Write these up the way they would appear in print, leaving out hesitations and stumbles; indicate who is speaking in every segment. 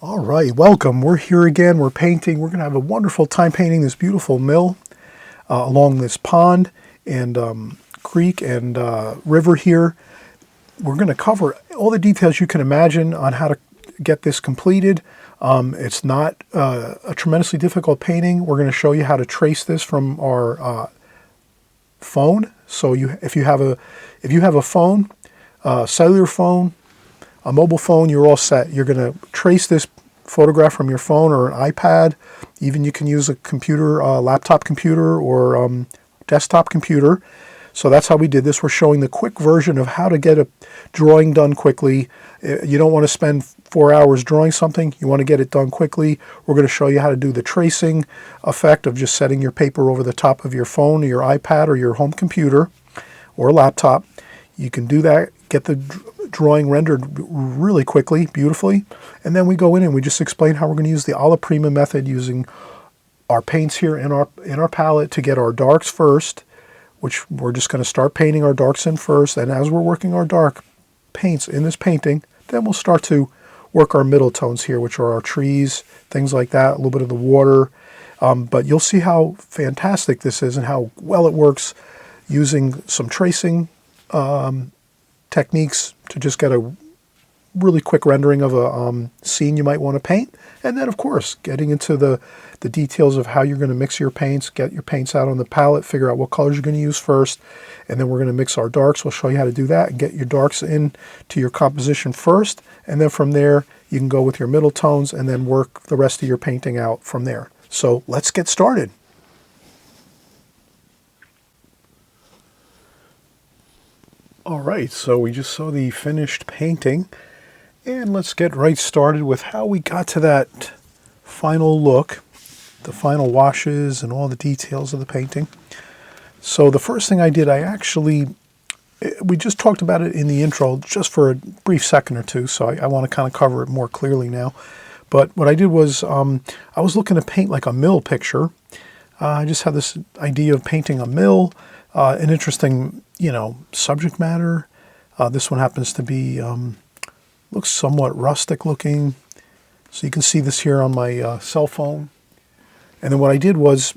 Speaker 1: All right, welcome. We're here again. We're painting. We're going to have a wonderful time painting this beautiful mill along this pond and creek and river here. We're going to cover all the details you can imagine on how to get this completed. It's not a tremendously difficult painting. We're going to show you how to trace this from our phone. So if you have a phone, cellular phone, a mobile phone, you're all set. You're going to trace this photograph from your phone or an iPad. Even you can use a computer, laptop computer or desktop computer. So that's how we did this. We're showing the quick version of how to get a drawing done quickly. You don't want to spend 4 hours drawing something. You want to get it done quickly. We're going to show you how to do the tracing effect of just setting your paper over the top of your phone or your iPad or your home computer or laptop. You can do that, get the drawing rendered really quickly, beautifully, and then we go in and we just explain how we're going to use the alla prima method using our paints here in our palette to get our darks first, which we're just going to start painting our darks in first, and as we're working our dark paints in this painting, then we'll start to work our middle tones here, which are our trees, things like that, a little bit of the water, but you'll see how fantastic this is and how well it works using some tracing techniques to just get a really quick rendering of a scene you might want to paint. And then, of course, getting into the details of how you're going to mix your paints, get your paints out on the palette, figure out what colors you're going to use first, and then we're going to mix our darks. We'll show you how to do that and get your darks in to your composition first, and then from there, you can go with your middle tones and then work the rest of your painting out from there. So let's get started. All right, so we just saw the finished painting, and let's get right started with how we got to that final look, the final washes and all the details of the painting. So the first thing I did, we just talked about it in the intro just for a brief second or two, so I want to kind of cover it more clearly now. But what I did was I was looking to paint like a mill picture. I just had this idea of painting a mill, an interesting subject matter. This one happens to be, looks somewhat rustic looking. So you can see this here on my cell phone. And then what I did was,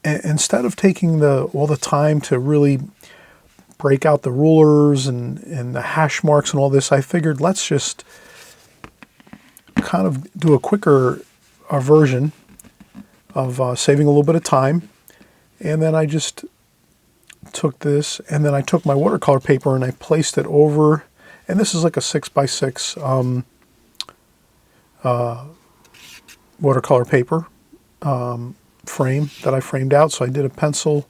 Speaker 1: instead of taking all the time to really break out the rulers and the hash marks and all this, I figured let's just kind of do a quicker version of saving a little bit of time. And then I just took this, and then I took my watercolor paper and I placed it over, and this is like a 6x6 watercolor paper frame that I framed out. So I did a pencil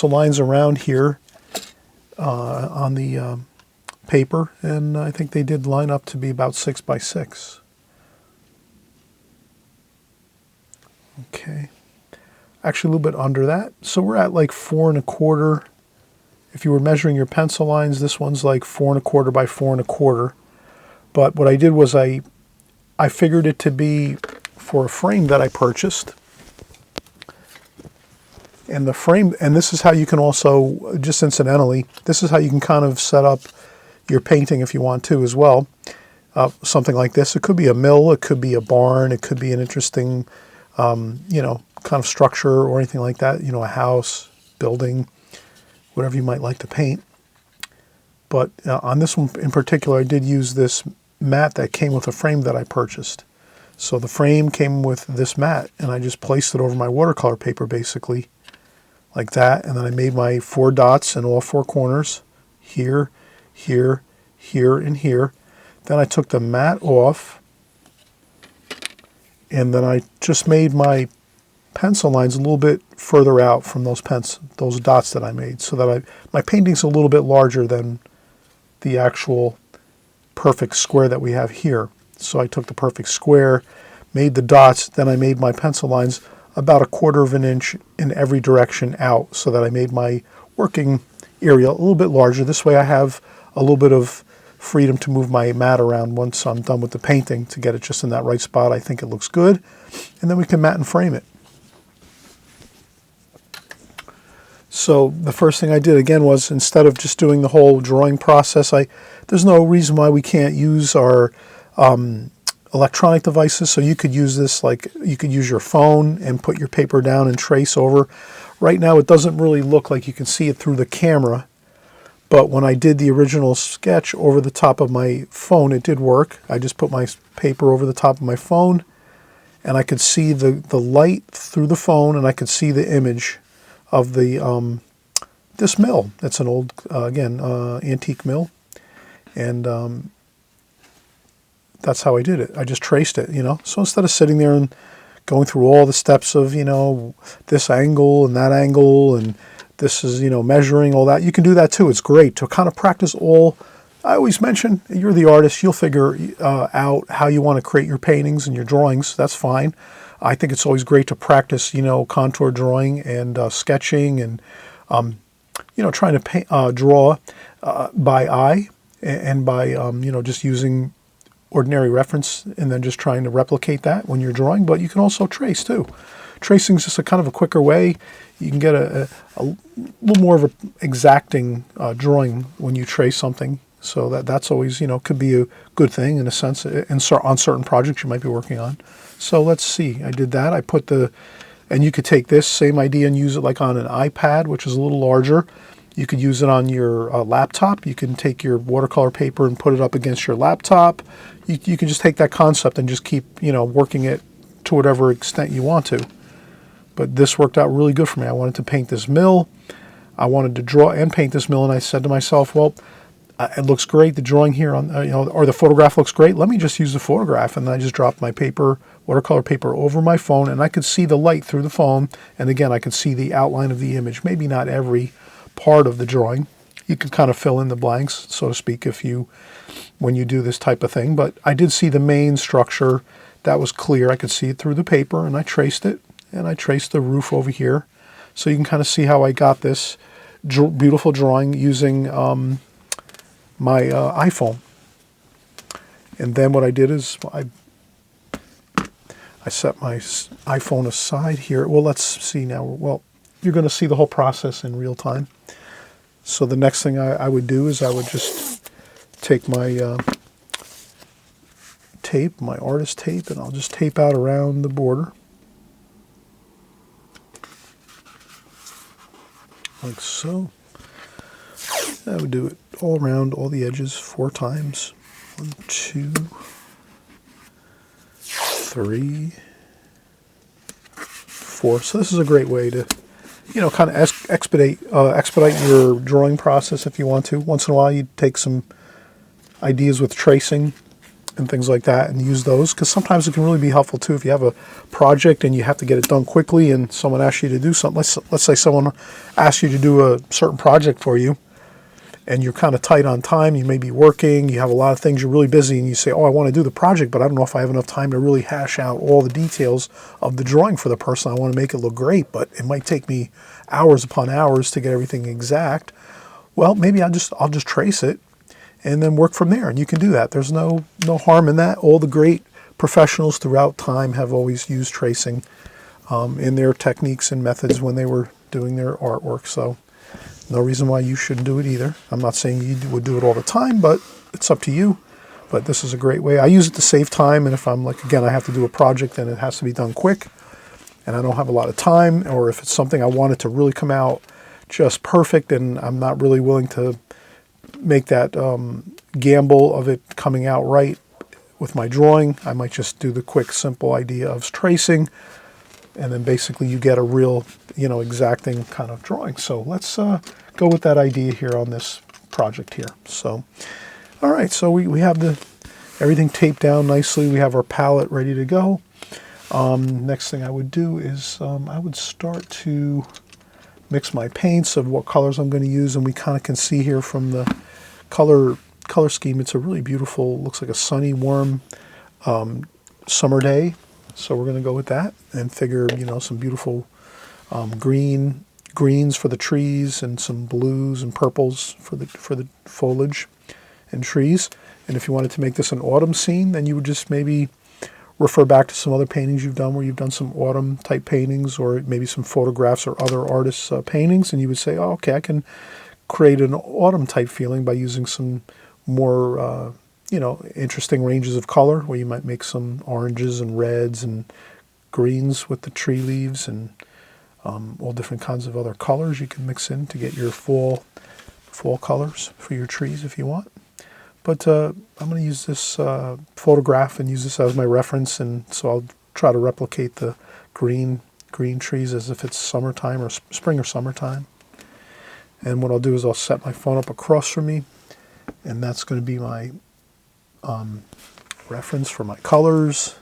Speaker 1: lines around here on the paper, and I think they did line up to be about 6x6. Okay. Actually a little bit under that. So we're at like 4 1/4. If you were measuring your pencil lines, this one's like 4 1/4 by 4 1/4. But what I did was I figured it to be for a frame that I purchased. And the frame, and this is how you can also, just incidentally, this is how you can kind of set up your painting if you want to as well. Something like this. It could be a mill, it could be a barn, it could be an interesting, kind of structure or anything like that, a house, building, whatever you might like to paint. But on this one in particular, I did use this mat that came with a frame that I purchased. So the frame came with this mat, and I just placed it over my watercolor paper basically, like that. And then I made my 4 dots in all 4 corners, here, here, here, and here. Then I took the mat off, and then I just made my pencil lines a little bit further out from those dots that I made, so that my painting's a little bit larger than the actual perfect square that we have here. So I took the perfect square, made the dots, then I made my pencil lines about 1/4 of an inch in every direction out, so that I made my working area a little bit larger. This way I have a little bit of freedom to move my mat around once I'm done with the painting to get it just in that right spot. I think it looks good. And then we can mat and frame it. So the first thing I did again was, instead of just doing the whole drawing process, there's no reason why we can't use our electronic devices. So you could use this, like you could use your phone and put your paper down and trace over. Right now it doesn't really look like you can see it through the camera, but when I did the original sketch over the top of my phone, it did work. I just put my paper over the top of my phone, and I could see the light through the phone, and I could see the image of the this mill. It's an old, again, antique mill, and that's how I did it. I just traced it, So instead of sitting there and going through all the steps of, this angle and that angle, and this is, measuring all that, you can do that too. It's great to kind of practice all. I always mention, you're the artist, you'll figure out how you want to create your paintings and your drawings. That's fine. I think it's always great to practice, contour drawing and sketching and, trying to draw by eye and by, just using ordinary reference and then just trying to replicate that when you're drawing. But you can also trace too. Tracing is just a kind of a quicker way. You can get a little more of an exacting drawing when you trace something. So that's always, could be a good thing in a sense on certain projects you might be working on. So let's see. I did that. I put and you could take this same idea and use it like on an iPad, which is a little larger. You could use it on your laptop. You can take your watercolor paper and put it up against your laptop. You can just take that concept and just keep, working it to whatever extent you want to. But this worked out really good for me. I wanted to paint this mill. I wanted to draw and paint this mill, and I said to myself, well, it looks great. The drawing here on, or the photograph looks great. Let me just use the photograph. And then I just dropped my watercolor paper over my phone, and I could see the light through the phone. And again, I could see the outline of the image. Maybe not every part of the drawing. You can kind of fill in the blanks, so to speak, when you do this type of thing. But I did see the main structure. That was clear. I could see it through the paper, and I traced it. And I traced the roof over here. So you can kind of see how I got this beautiful drawing using my iPhone. And then what I did is I set my iPhone aside here. Well, let's see now. Well, you're going to see the whole process in real time. So the next thing I would do is I would just take my tape, my artist tape, and I'll just tape out around the border. Like so. I would do it all around, all the edges, 4 times. 1, 2, 3, 4. So this is a great way to, kind of expedite your drawing process if you want to. Once in a while, you take some ideas with tracing and things like that and use those, because sometimes it can really be helpful too if you have a project and you have to get it done quickly and someone asks you to do something. Let's say someone asks you to do a certain project for you and you're kind of tight on time. You may be working, you have a lot of things, you're really busy, and you say, oh, I want to do the project, but I don't know if I have enough time to really hash out all the details of the drawing for the person. I want to make it look great, but it might take me hours upon hours to get everything exact. Well, maybe I'll just trace it and then work from there. And you can do that. There's no harm in that. All the great professionals throughout time have always used tracing in their techniques and methods when they were doing their artwork. So no reason why you shouldn't do it either. I'm not saying you would do it all the time, but it's up to you. But this is a great way. I use it to save time. And if I'm like, again, I have to do a project and it has to be done quick and I don't have a lot of time, or if it's something I want it to really come out just perfect and I'm not really willing to make that gamble of it coming out right with my drawing, I might just do the quick, simple idea of tracing, and then basically you get a real, exacting kind of drawing. So let's go with that idea here on this project here. So, all right, so we have everything taped down nicely. We have our palette ready to go. Next thing I would do is I would start to mix my paints of what colors I'm going to use, and we kind of can see here from the color scheme, it's a really beautiful, looks like a sunny, warm summer day. So we're going to go with that and figure, some beautiful greens for the trees and some blues and purples for the foliage and trees. And if you wanted to make this an autumn scene, then you would just maybe refer back to some other paintings you've done where you've done some autumn type paintings, or maybe some photographs or other artists' paintings, and you would say, oh, okay, I can create an autumn type feeling by using some more interesting ranges of color where you might make some oranges and reds and greens with the tree leaves and all different kinds of other colors you can mix in to get your fall colors for your trees if you want. But I'm going to use this photograph and use this as my reference, and so I'll try to replicate the green trees as if it's summertime or spring or summertime. And what I'll do is I'll set my phone up across from me, and that's going to be my reference for my colors,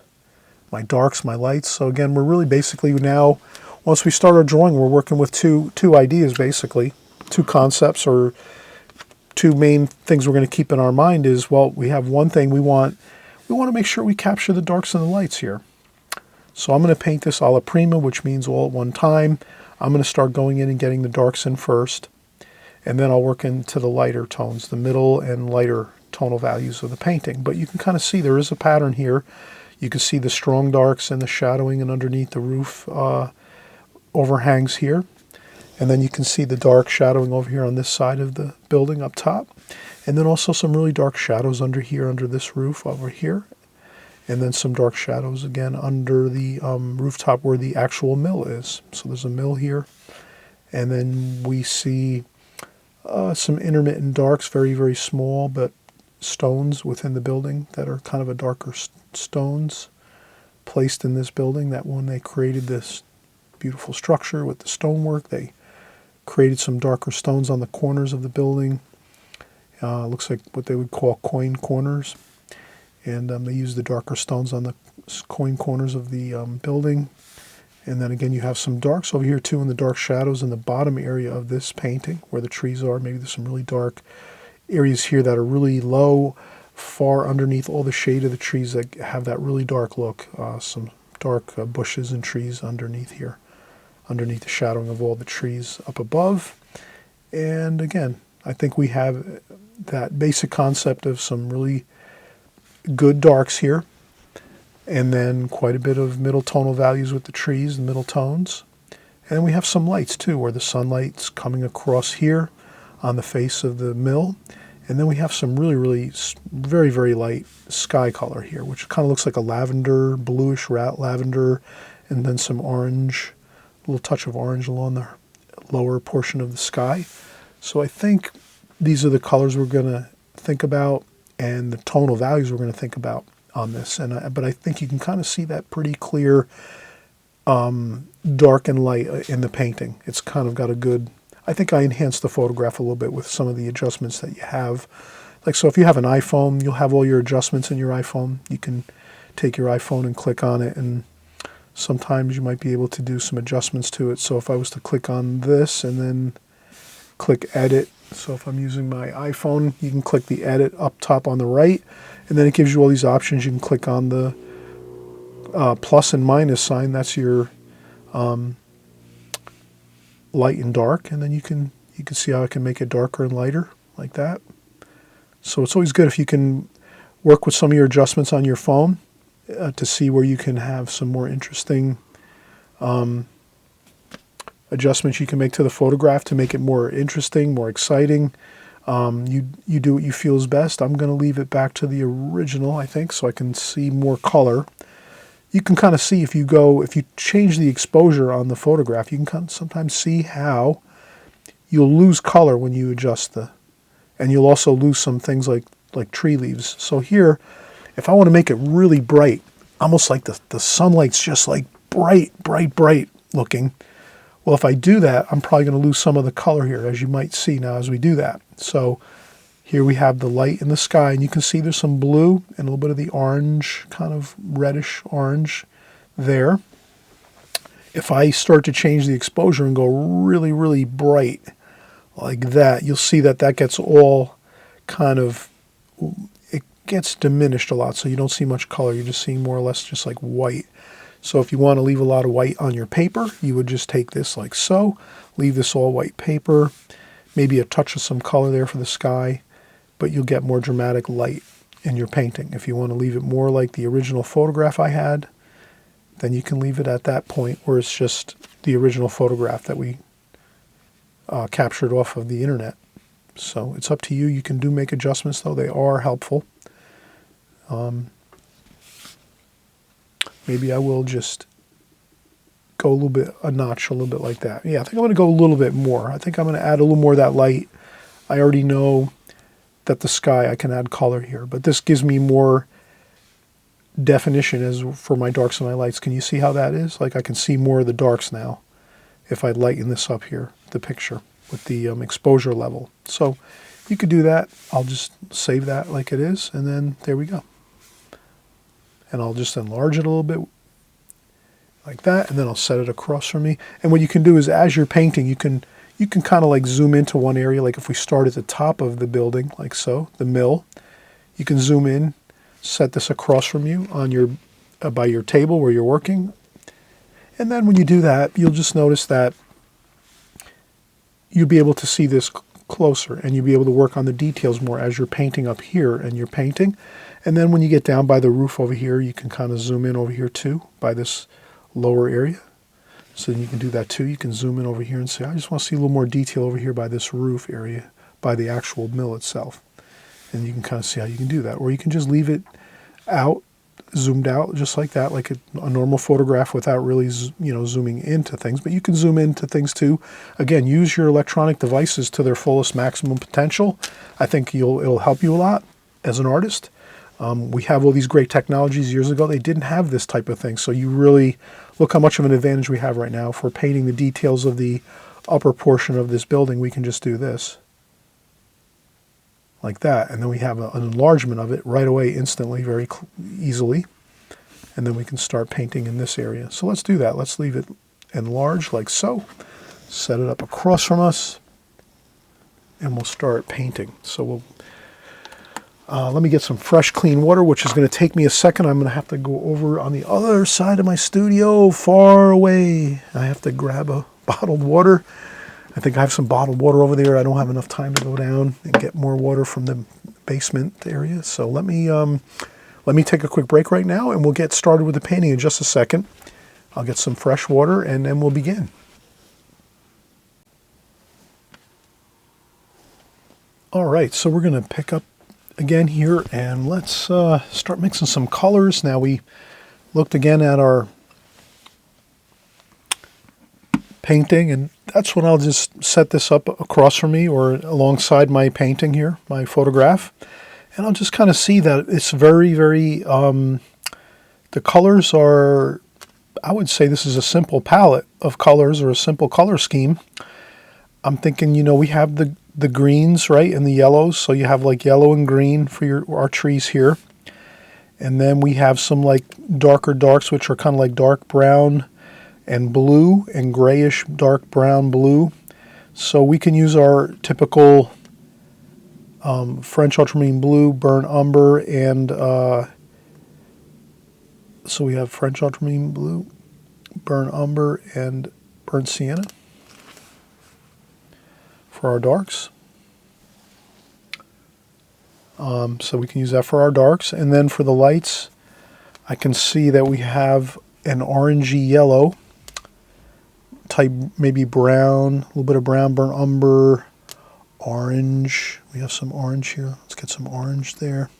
Speaker 1: my darks, my lights. So again, we're really basically now, once we start our drawing, we're working with two ideas basically, two concepts, or two main things we're going to keep in our mind is, well, we have one thing we want to make sure we capture the darks and the lights here. So I'm going to paint this alla prima, which means all at one time. I'm going to start going in and getting the darks in first, and then I'll work into the lighter tones, the middle and lighter tonal values of the painting. But you can kind of see there is a pattern here. You can see the strong darks and the shadowing and underneath the roof overhangs here. And then you can see the dark shadowing over here on this side of the building up top. And then also some really dark shadows under here, under this roof over here. And then some dark shadows again under the rooftop where the actual mill is. So there's a mill here. And then we see some intermittent darks, very, very small, but stones within the building that are kind of a darker stones placed in this building. That when they created this beautiful structure with the stonework, they created some darker stones on the corners of the building. Looks like what they would call coin corners. And they use the darker stones on the coin corners of the building. And then again, you have some darks over here too in the dark shadows in the bottom area of this painting where the trees are. Maybe there's some really dark areas here that are really low, far underneath all the shade of the trees that have that really dark look. Some dark bushes and trees underneath here, underneath the shadowing of all the trees up above. And again, I think we have that basic concept of some really good darks here, and then quite a bit of middle tonal values with the trees, the middle tones. And we have some lights too, where the sunlight's coming across here on the face of the mill. And then we have some really, really very, very light sky color here, which kind of looks like a lavender, bluish lavender, and then some orange, a little touch of orange along the lower portion of the sky. So I think these are the colors we're going to think about and the tonal values we're going to think about on this. But I think you can kind of see that pretty clear dark and light in the painting. It's kind of got a good, I think I enhanced the photograph a little bit with some of the adjustments that you have. Like, so if you have an iPhone, you'll have all your adjustments in your iPhone. You can take your iPhone and click on it, and sometimes you might be able to do some adjustments to it. So if I was to click on this and then click edit, so if I'm using my iPhone, you can click the edit up top on the right, and then it gives you all these options. You can click on the plus and minus sign. That's your light and dark, and then you can see how I can make it darker and lighter like that. So it's always good if you can work with some of your adjustments on your phone to see where you can have some more interesting adjustments you can make to the photograph to make it more interesting, more exciting. You do what you feel is best. I'm going to leave it back to the original, I think, so I can see more color. You can kind of see if you change the exposure on the photograph, you can kind of sometimes see how you'll lose color when you adjust and you'll also lose some things like tree leaves. So here, if I want to make it really bright, almost like the sunlight's just like bright looking, well, if I do that, I'm probably going to lose some of the color here, as you might see now as we do that. So here we have the light in the sky, and you can see there's some blue and a little bit of the orange, kind of reddish orange there. If I start to change the exposure and go really, really bright like that, you'll see that gets all kind of, it gets diminished a lot, so you don't see much color. You're just seeing more or less just like white. So if you want to leave a lot of white on your paper, you would just take this like so, leave this all white paper, maybe a touch of some color there for the sky, but you'll get more dramatic light in your painting. If you want to leave it more like the original photograph I had, then you can leave it at that point where it's just the original photograph that we captured off of the internet. So it's up to you. You can make adjustments, though. They are helpful. Maybe I will just go a little bit, a notch, a little bit like that. Yeah, I think I'm going to go a little bit more. I think I'm going to add a little more of that light. I already know that the sky, I can add color here, but this gives me more definition as for my darks and my lights. Can you see how that is? Like I can see more of the darks now if I lighten this up here, the picture, with the exposure level. So you could do that. I'll just save that like it is, and then there we go. And I'll just enlarge it a little bit like that, and then I'll set it across from me. And what you can do is, as you're painting, you can kind of like zoom into one area. Like if we start at the top of the building, like so, the mill, you can zoom in, set this across from you on your by your table where you're working. And then when you do that, you'll just notice that you'll be able to see this closer, and you'll be able to work on the details more as you're painting up here and you're painting. And then when you get down by the roof over here, you can kind of zoom in over here too by this lower area. So you can do that too. You can zoom in over here and say, I just want to see a little more detail over here by this roof area, by the actual mill itself. And you can kind of see how you can do that. Or you can just leave it out, zoomed out just like that, like a normal photograph without really zooming into things. But you can zoom into things too. Again, use your electronic devices to their fullest maximum potential. I think it'll help you a lot as an artist. We have all these great technologies. Years ago, they didn't have this type of thing. So you really look how much of an advantage we have right now. If we're painting the details of the upper portion of this building, we can just do this like that. And then we have an enlargement of it right away, instantly, very easily. And then we can start painting in this area. So let's do that. Let's leave it enlarged like so. Set it up across from us. And we'll start painting. So we'll let me get some fresh, clean water, which is going to take me a second. I'm going to have to go over on the other side of my studio, far away. I have to grab a bottled water. I think I have some bottled water over there. I don't have enough time to go down and get more water from the basement area. So let me take a quick break right now, and we'll get started with the painting in just a second. I'll get some fresh water, and then we'll begin. All right, so we're going to pick up again here, and let's start mixing some colors. Now we looked again at our painting, and that's when I'll just set this up across from me or alongside my painting here, my photograph, and I'll just kind of see that it's very, very, the colors are, I would say this is a simple palette of colors or a simple color scheme. I'm thinking, we have the greens, right, and the yellows. So you have like yellow and green for our trees here. And then we have some like darker darks, which are kind of like dark brown and blue and grayish dark brown blue. So we can use our typical French ultramarine blue, burnt umber, and so we have French ultramarine blue, burnt umber, and burnt sienna for our darks. So we can use that for our darks. And then for the lights, I can see that we have an orangey yellow type, maybe brown, a little bit of brown, burnt umber, orange. We have some orange here. Let's get some orange there.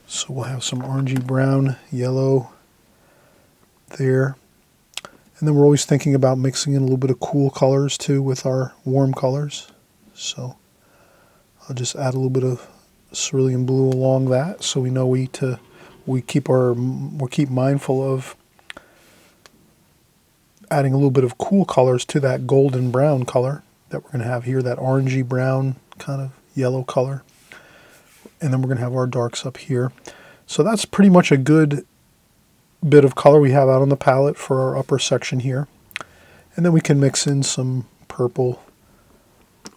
Speaker 1: So we'll have some orangey brown, yellow there. And then we're always thinking about mixing in a little bit of cool colors too with our warm colors. So I'll just add a little bit of cerulean blue along that, so we know we keep mindful of adding a little bit of cool colors to that golden brown color that we're going to have here, that orangey brown kind of yellow color. And then we're going to have our darks up here. So that's pretty much a good bit of color we have out on the palette for our upper section here. And then we can mix in some purple.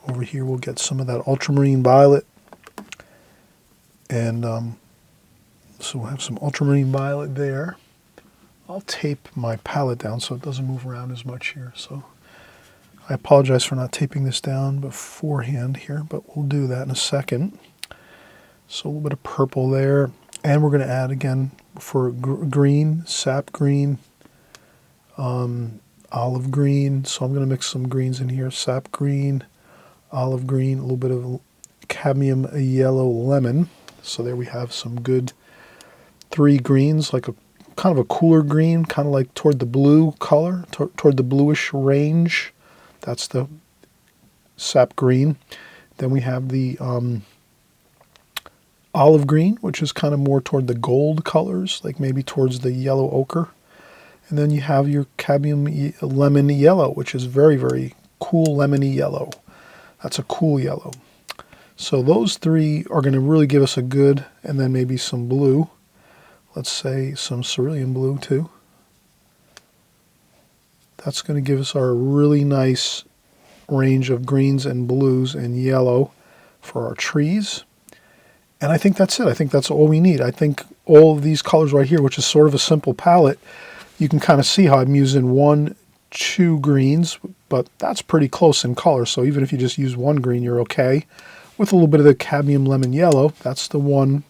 Speaker 1: Over here we'll get some of that ultramarine violet. And so we'll have some ultramarine violet there. I'll tape my palette down so it doesn't move around as much here. So I apologize for not taping this down beforehand here, but we'll do that in a second. So a little bit of purple there. And we're going to add again for green, sap green, olive green. So I'm going to mix some greens in here. Sap green, olive green, a little bit of cadmium yellow lemon. So there we have some good three greens, like a kind of a cooler green, kind of like toward the blue color, toward the bluish range. That's the sap green. Then we have the olive green, which is kind of more toward the gold colors, like maybe towards the yellow ochre. And then you have your cadmium lemon yellow, which is very, very cool lemony yellow. That's a cool yellow. So those three are going to really give us a good, and then maybe some blue. Let's say some cerulean blue too. That's going to give us our really nice range of greens and blues and yellow for our trees. And I think that's it. I think that's all we need. I think all of these colors right here, which is sort of a simple palette, you can kind of see how I'm using 1, 2 greens, but that's pretty close in color. So even if you just use one green, you're okay. With a little bit of the cadmium lemon yellow, that's the one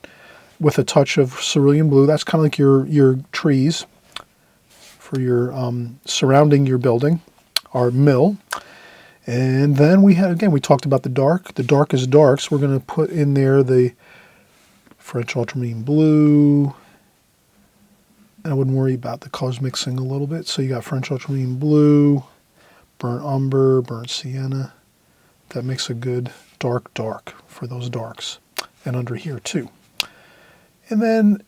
Speaker 1: with a touch of cerulean blue. That's kind of like your trees for your surrounding your building, our mill. And then we had, again, we talked about the dark. The dark is dark, so we're going to put in there the French ultramarine blue. And I wouldn't worry about the colors mixing a little bit. So you got French ultramarine blue, burnt umber, burnt sienna. That makes a good dark for those darks. And under here too. And then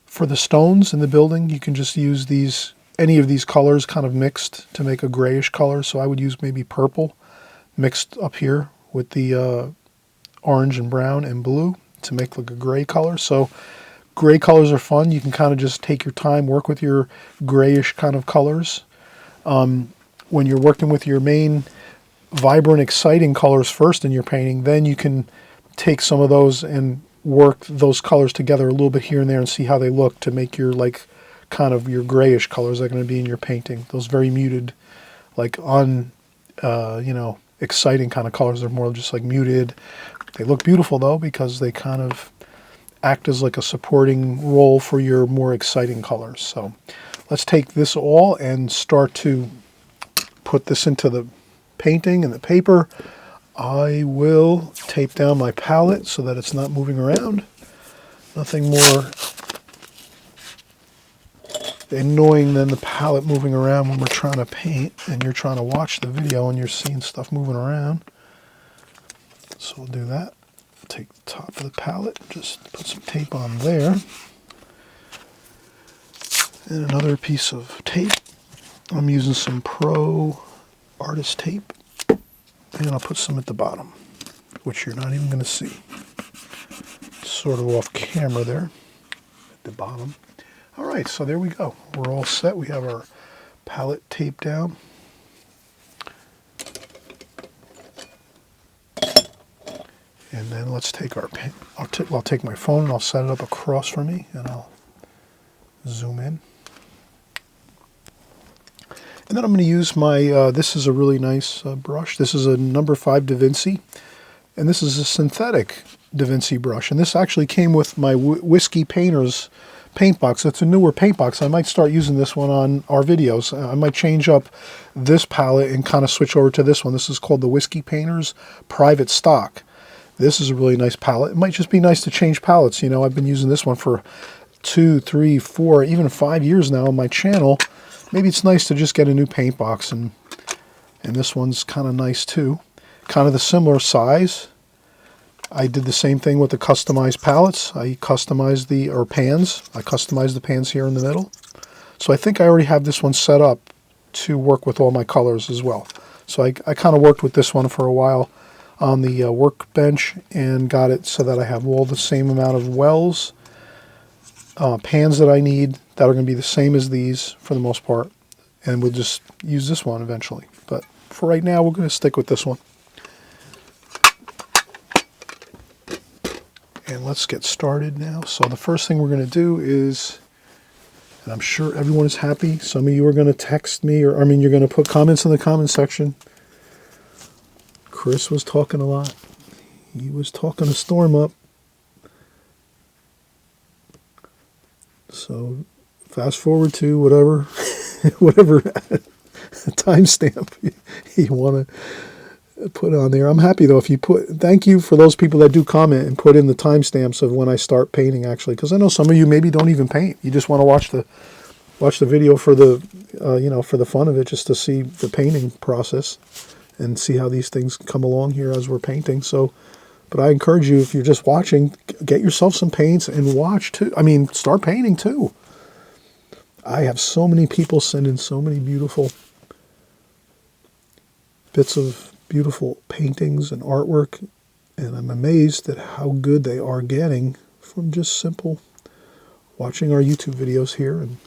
Speaker 1: for the stones in the building, you can just use these, any of these colors kind of mixed to make a grayish color. So I would use maybe purple mixed up here with the orange and brown and blue to make like a gray color. So gray colors are fun. You can kind of just take your time, work with your grayish kind of colors. When you're working with your main vibrant, exciting colors first in your painting, then you can take some of those and work those colors together a little bit here and there and see how they look to make your like kind of your grayish colors that are going to be in your painting. Those very muted, like exciting kind of colors are more just like muted. They look beautiful though because they kind of act as like a supporting role for your more exciting colors. So let's take this all and start to put this into the painting and the paper. I will tape down my palette so that it's not moving around. Nothing more annoying than the palette moving around when we're trying to paint and you're trying to watch the video and you're seeing stuff moving around. So we'll do that. Take the top of the palette, just put some tape on there. And another piece of tape. I'm using some Pro Artist tape. And I'll put some at the bottom, which you're not even going to see. Sort of off camera there at the bottom. All right, so there we go. We're all set. We have our palette taped down. And then let's take our pen. I'll take my phone and I'll set it up across from me and I'll zoom in. And then I'm going to use my, this is a really nice brush. This is a number 5 Da Vinci. And this is a synthetic Da Vinci brush. And this actually came with my Whiskey Painter's paint box. It's a newer paint box. I might start using this one on our videos. I might change up this palette and kind of switch over to this one. This is called the Whiskey Painter's Private Stock. This is a really nice palette. It might just be nice to change palettes. You know, I've been using this one for 2, 3, 4, even 5 years now on my channel. Maybe it's nice to just get a new paint box, and this one's kind of nice too. Kind of the similar size. I did the same thing with the customized palettes. I customized pans. I customized the pans here in the middle. So I think I already have this one set up to work with all my colors as well. So I kind of worked with this one for a while on the workbench and got it so that I have all the same amount of wells, pans that I need that are going to be the same as these for the most part, and we'll just use this one eventually. But for right now, we're going to stick with this one. And let's get started now. So the first thing we're going to do is, and I'm sure everyone is happy, some of you are going to text me, or you're going to put comments in the comment section. Chris was talking a lot. He was talking a storm up. So fast forward to whatever timestamp you want to put on there. I'm happy though if you put, thank you for those people that do comment and put in the timestamps of when I start painting actually, because I know some of you maybe don't even paint. You just want to watch the video for the, for the fun of it, just to see the painting process and see how these things come along here as we're painting. So, but I encourage you, if you're just watching, get yourself some paints and watch too. I mean, start painting too. I have so many people send in so many beautiful bits of beautiful paintings and artwork, and I'm amazed at how good they are getting from just simple watching our YouTube videos here. And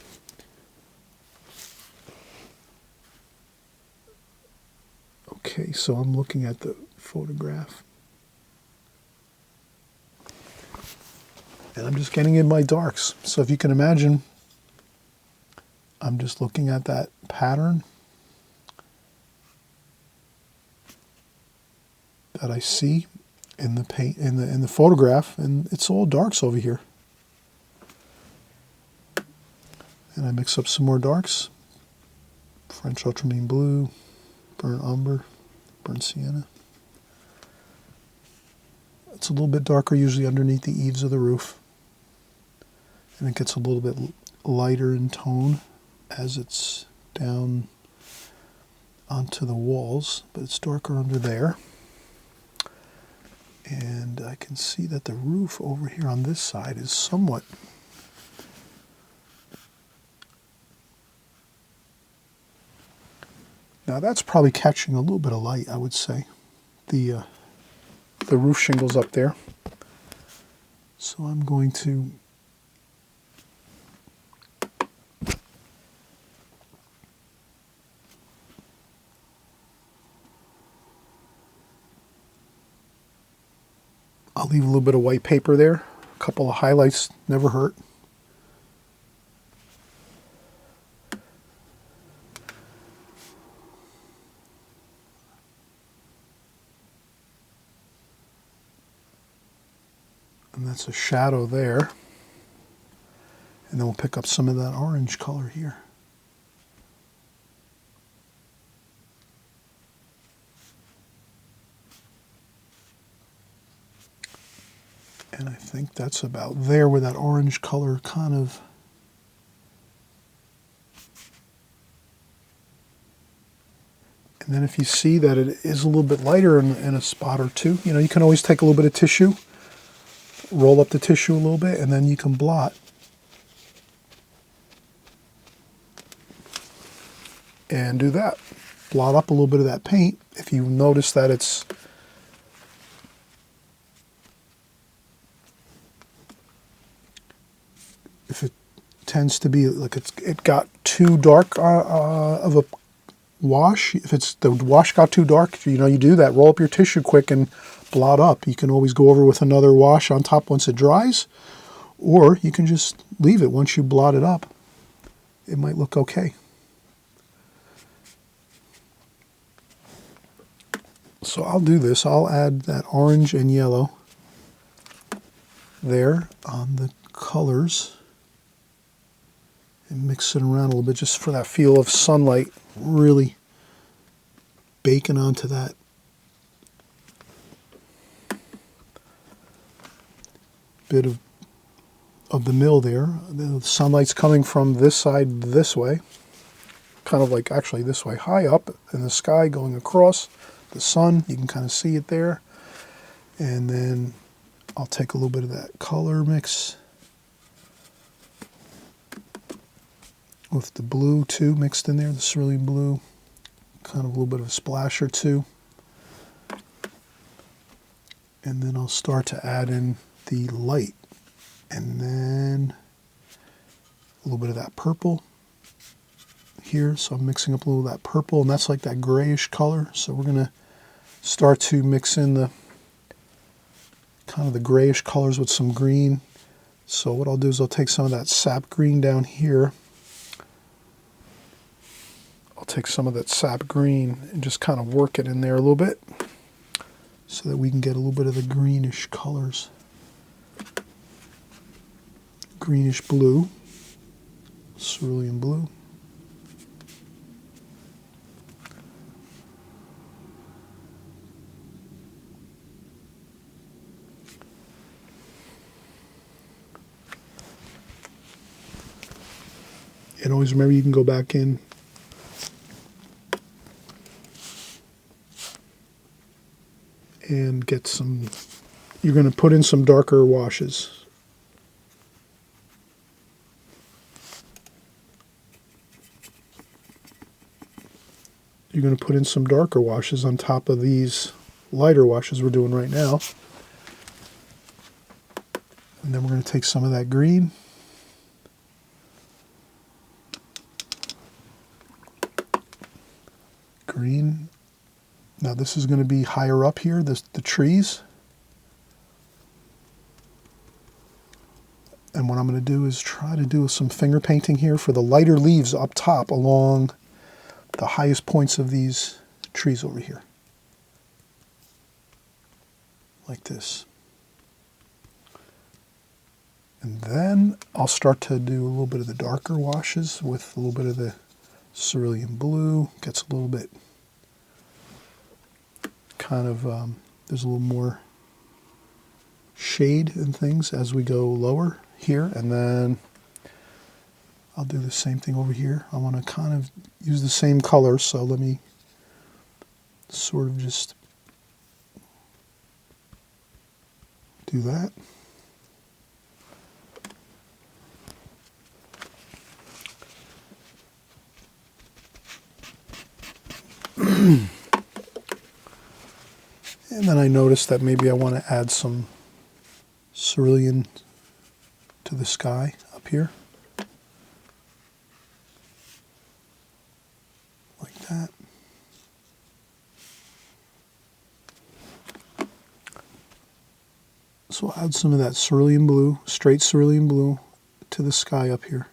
Speaker 1: okay, so I'm looking at the photograph and I'm just getting in my darks. So if you can imagine, I'm just looking at that pattern that I see in the paint in the photograph, and it's all darks over here. And I mix up some more darks: French ultramarine blue, burnt umber, burnt sienna. It's a little bit darker usually underneath the eaves of the roof, and it gets a little bit lighter in tone as it's down onto the walls, but it's darker under there. And I can see that the roof over here on this side is somewhat now that's probably catching a little bit of light, I would say, the roof shingles up there. So I'm going to I'll leave a little bit of white paper there. A couple of highlights never hurt. And that's a shadow there. And then we'll pick up some of that orange color here. And I think that's about there where that orange color kind of and then if you see that it is a little bit lighter in a spot or two, you can always take a little bit of tissue, roll up the tissue a little bit, and then you can blot. And do that. Blot up a little bit of that paint. If you notice that if it tends to be like it got too dark of a wash, if the wash got too dark, you do that. Roll up your tissue quick and blot up. You can always go over with another wash on top once it dries, or you can just leave it. Once you blot it up, it might look okay. So I'll do this. I'll add that orange and yellow there on the colors and mix it around a little bit just for that feel of sunlight really baking onto that bit of the mill there. The sunlight's coming from this side this way, kind of like actually this way, high up in the sky going across the sun. You can kind of see it there. And then I'll take a little bit of that color mix with the blue too mixed in there, the cerulean blue, kind of a little bit of a splash or two. And then I'll start to add in the light, and then a little bit of that purple here. So I'm mixing up a little of that purple, and that's like that grayish color. So we're going to start to mix in the kind of the grayish colors with some green. So what I'll do is I'll take some of that sap green down here. I'll take some of that sap green and just kind of work it in there a little bit so that we can get a little bit of the greenish colors. Greenish blue, cerulean blue. And always remember you can go back in and get some, you're going to put in some darker washes. You're going to put in some darker washes on top of these lighter washes we're doing right now. And then we're going to take some of that green. Green. Now this is going to be higher up here, the trees. And what I'm going to do is try to do some finger painting here for the lighter leaves up top along the highest points of these trees over here. Like this. And then I'll start to do a little bit of the darker washes with a little bit of the cerulean blue. Gets a little bit kind of, there's a little more shade and things as we go lower here. And then I'll do the same thing over here. I want to kind of use the same color, so let me sort of just do that. And then I noticed that maybe I want to add some cerulean to the sky up here. Like that. So I'll add some of that cerulean blue, straight cerulean blue, to the sky up here.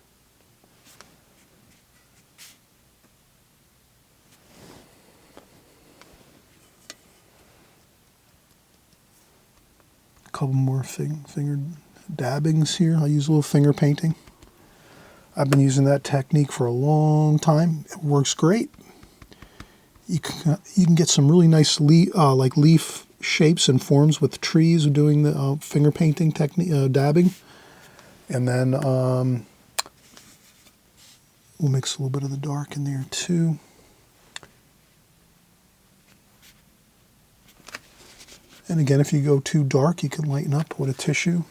Speaker 1: A couple more finger dabbings here. I'll use a little finger painting. I've been using that technique for a long time. It works great. You can get some really nice leaf shapes and forms with trees doing the finger painting technique, dabbing. And then we'll mix a little bit of the dark in there too. And again, if you go too dark, you can lighten up with a tissue.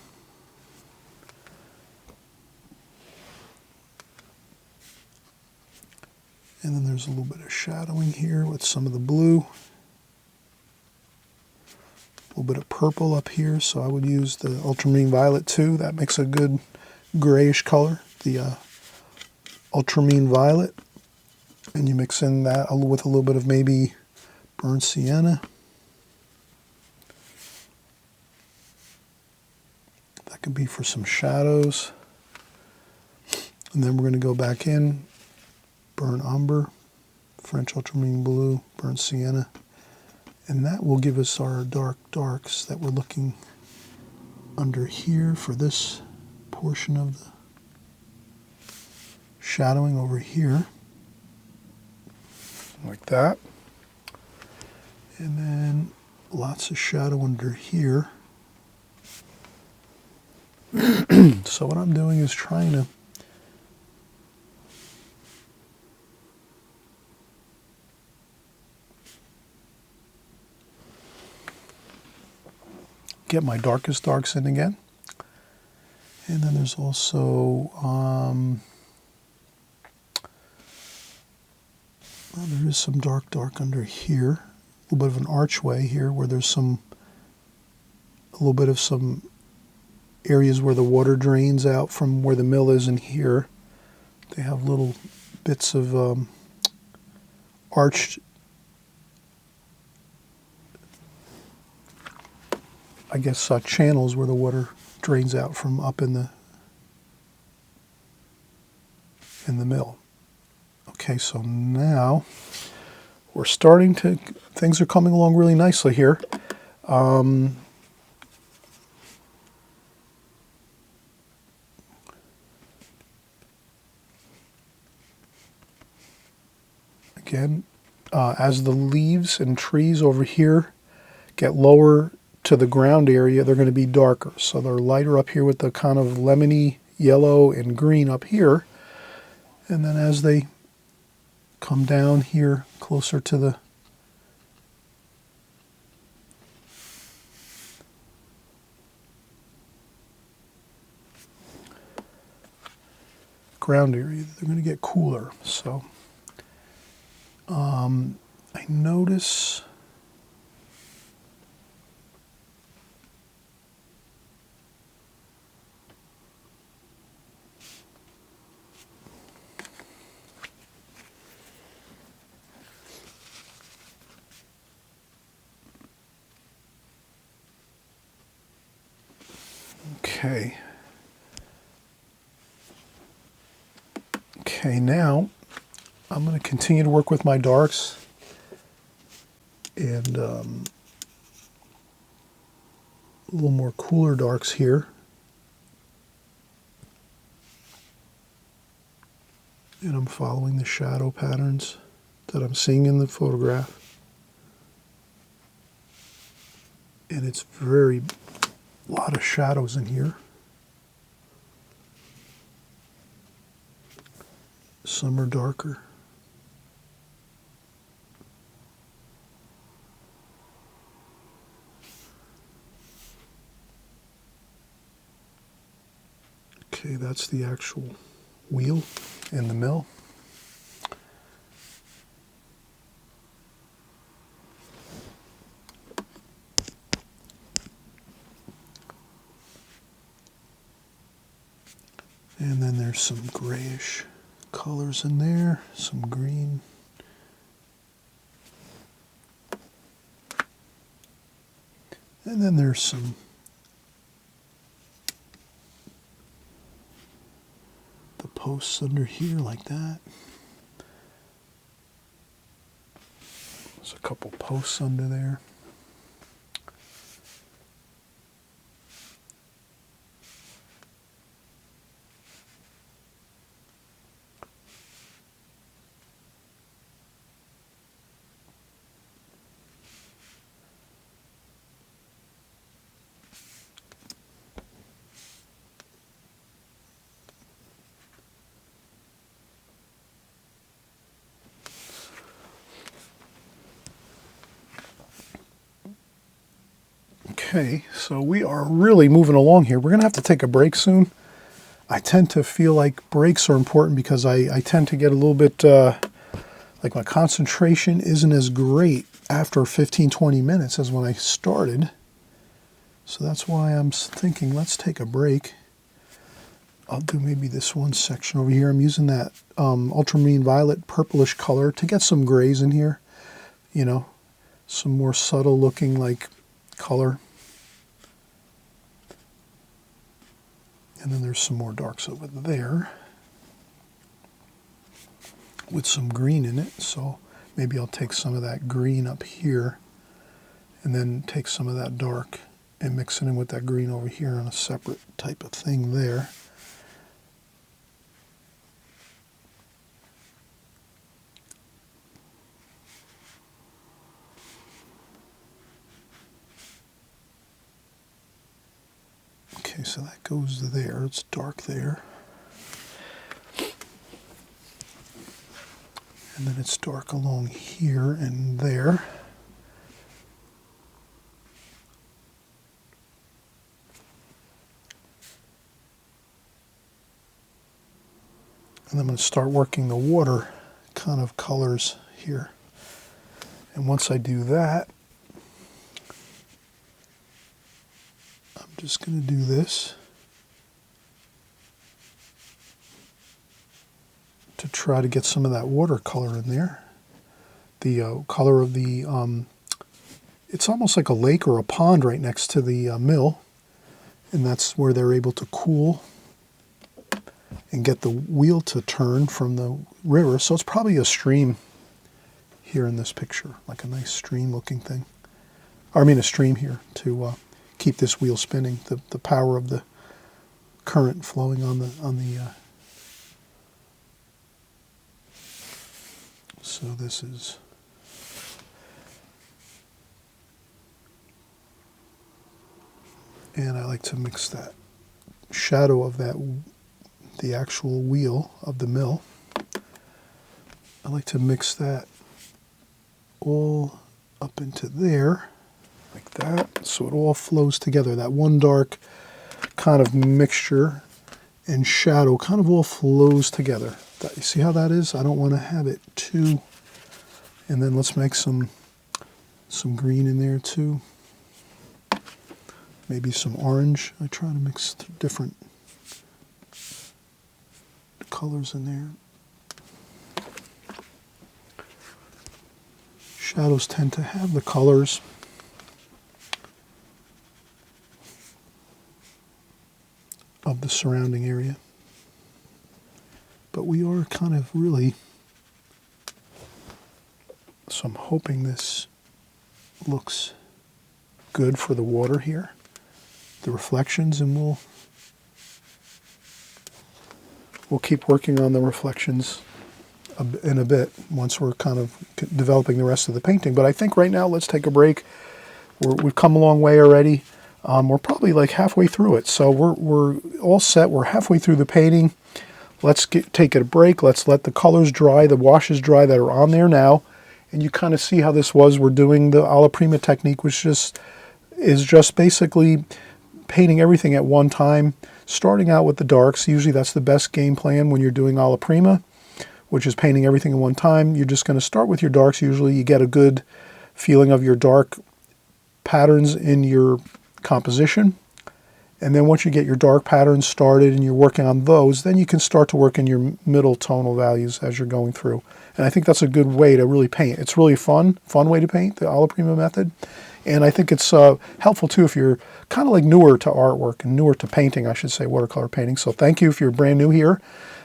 Speaker 1: And then there's a little bit of shadowing here with some of the blue. A little bit of purple up here, so I would use the ultramarine violet too. That makes a good grayish color, the ultramarine violet. And you mix in that with a little bit of maybe burnt sienna. That could be for some shadows. And then we're going to go back in, burnt umber, French ultramarine blue, burnt sienna. And that will give us our dark darks that we're looking under here for this portion of the shadowing over here. Like that. And then lots of shadow under here. So what I'm doing is trying to get my darkest darks in again. And then there's also, well, there is some dark under here. A little bit of an archway here where there's a little bit of some areas where the water drains out from where the mill is in here. They have little bits of arched, I guess, channels where the water drains out from up in the mill. Okay, so now we're starting to, things are coming along really nicely here. Again, as the leaves and trees over here get lower to the ground area, they're going to be darker. So they're lighter up here with the kind of lemony yellow and green up here. And then as they come down here closer to the ground area, they're going to get cooler. So I notice okay. Okay, now I'm going to continue to work with my darks and a little more cooler darks here. And I'm following the shadow patterns that I'm seeing in the photograph. And it's a lot of shadows in here. Some are darker. Okay, that's the actual wheel in the mill. And then there's some grayish colors in there, some green. And then there's some the posts under here like that. There's a couple posts under there. Okay, so we are really moving along here. We're going to have to take a break soon. I tend to feel like breaks are important because I tend to get a little bit, like my concentration isn't as great after 15, 20 minutes as when I started. So that's why I'm thinking let's take a break. I'll do maybe this one section over here. I'm using that ultramarine violet purplish color to get some grays in here. You know, some more subtle looking like color. And then there's some more darks over there with some green in it. So maybe I'll take some of that green up here and then take some of that dark and mix it in with that green over here on a separate type of thing there. Okay, so that goes there. It's dark there. And then it's dark along here and there. And I'm going to start working the water kind of colors here. And once I do that, I'm just going to do this to try to get some of that watercolor in there. The color of the, it's almost like a lake or a pond right next to the mill. And that's where they're able to cool and get the wheel to turn from the river. So it's probably a stream here in this picture, like a nice stream looking thing. Or I mean a stream here to keep this wheel spinning, the power of the current flowing on the so this is and I like to mix that shadow of that the actual wheel of the mill I like to mix that all up into there, like that, so it all flows together. That one dark kind of mixture and shadow kind of all flows together. You see how that is? I don't want to have it too. And then let's make some green in there too. Maybe some orange. I try to mix different colors in there. Shadows tend to have the colors. Of the surrounding area. But we are kind of really, so I'm hoping this looks good for the water here, the reflections, and we'll keep working on the reflections in a bit once we're kind of developing the rest of the painting. But I think right now let's take a break. We've come a long way already. We're probably like halfway through it, so we're all set. We're halfway through the painting. Let's take a break. Let's let the colors dry, the washes dry that are on there now, and you kind of see how this was. We're doing the alla prima technique, which is just basically painting everything at one time, starting out with the darks. Usually that's the best game plan when you're doing alla prima, which is painting everything at one time. You're just going to start with your darks. Usually you get a good feeling of your dark patterns in your composition, and then once you get your dark patterns started and you're working on those, then you can start to work in your middle tonal values as you're going through. And I think that's a good way to really paint. It's really fun way to paint, the alla prima method. And I think it's helpful too if you're kind of like newer to artwork and newer to painting, I should say, watercolor painting. So thank you if you're brand new here.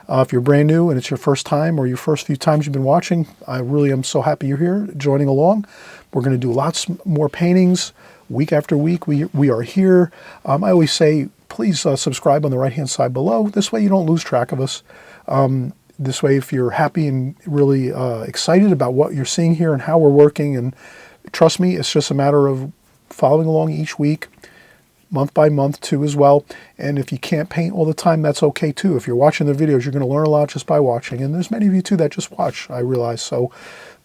Speaker 1: If you're brand new and it's your first time or your first few times you've been watching, I really am so happy you're here joining along. We're going to do lots more paintings. Week after week, we are here. I always say, please subscribe on the right-hand side below. This way you don't lose track of us. This way, if you're happy and really excited about what you're seeing here and how we're working, and trust me, it's just a matter of following along each week, month by month too as well. And if you can't paint all the time, that's okay too. If you're watching the videos, you're going to learn a lot just by watching. And there's many of you too that just watch, I realize. So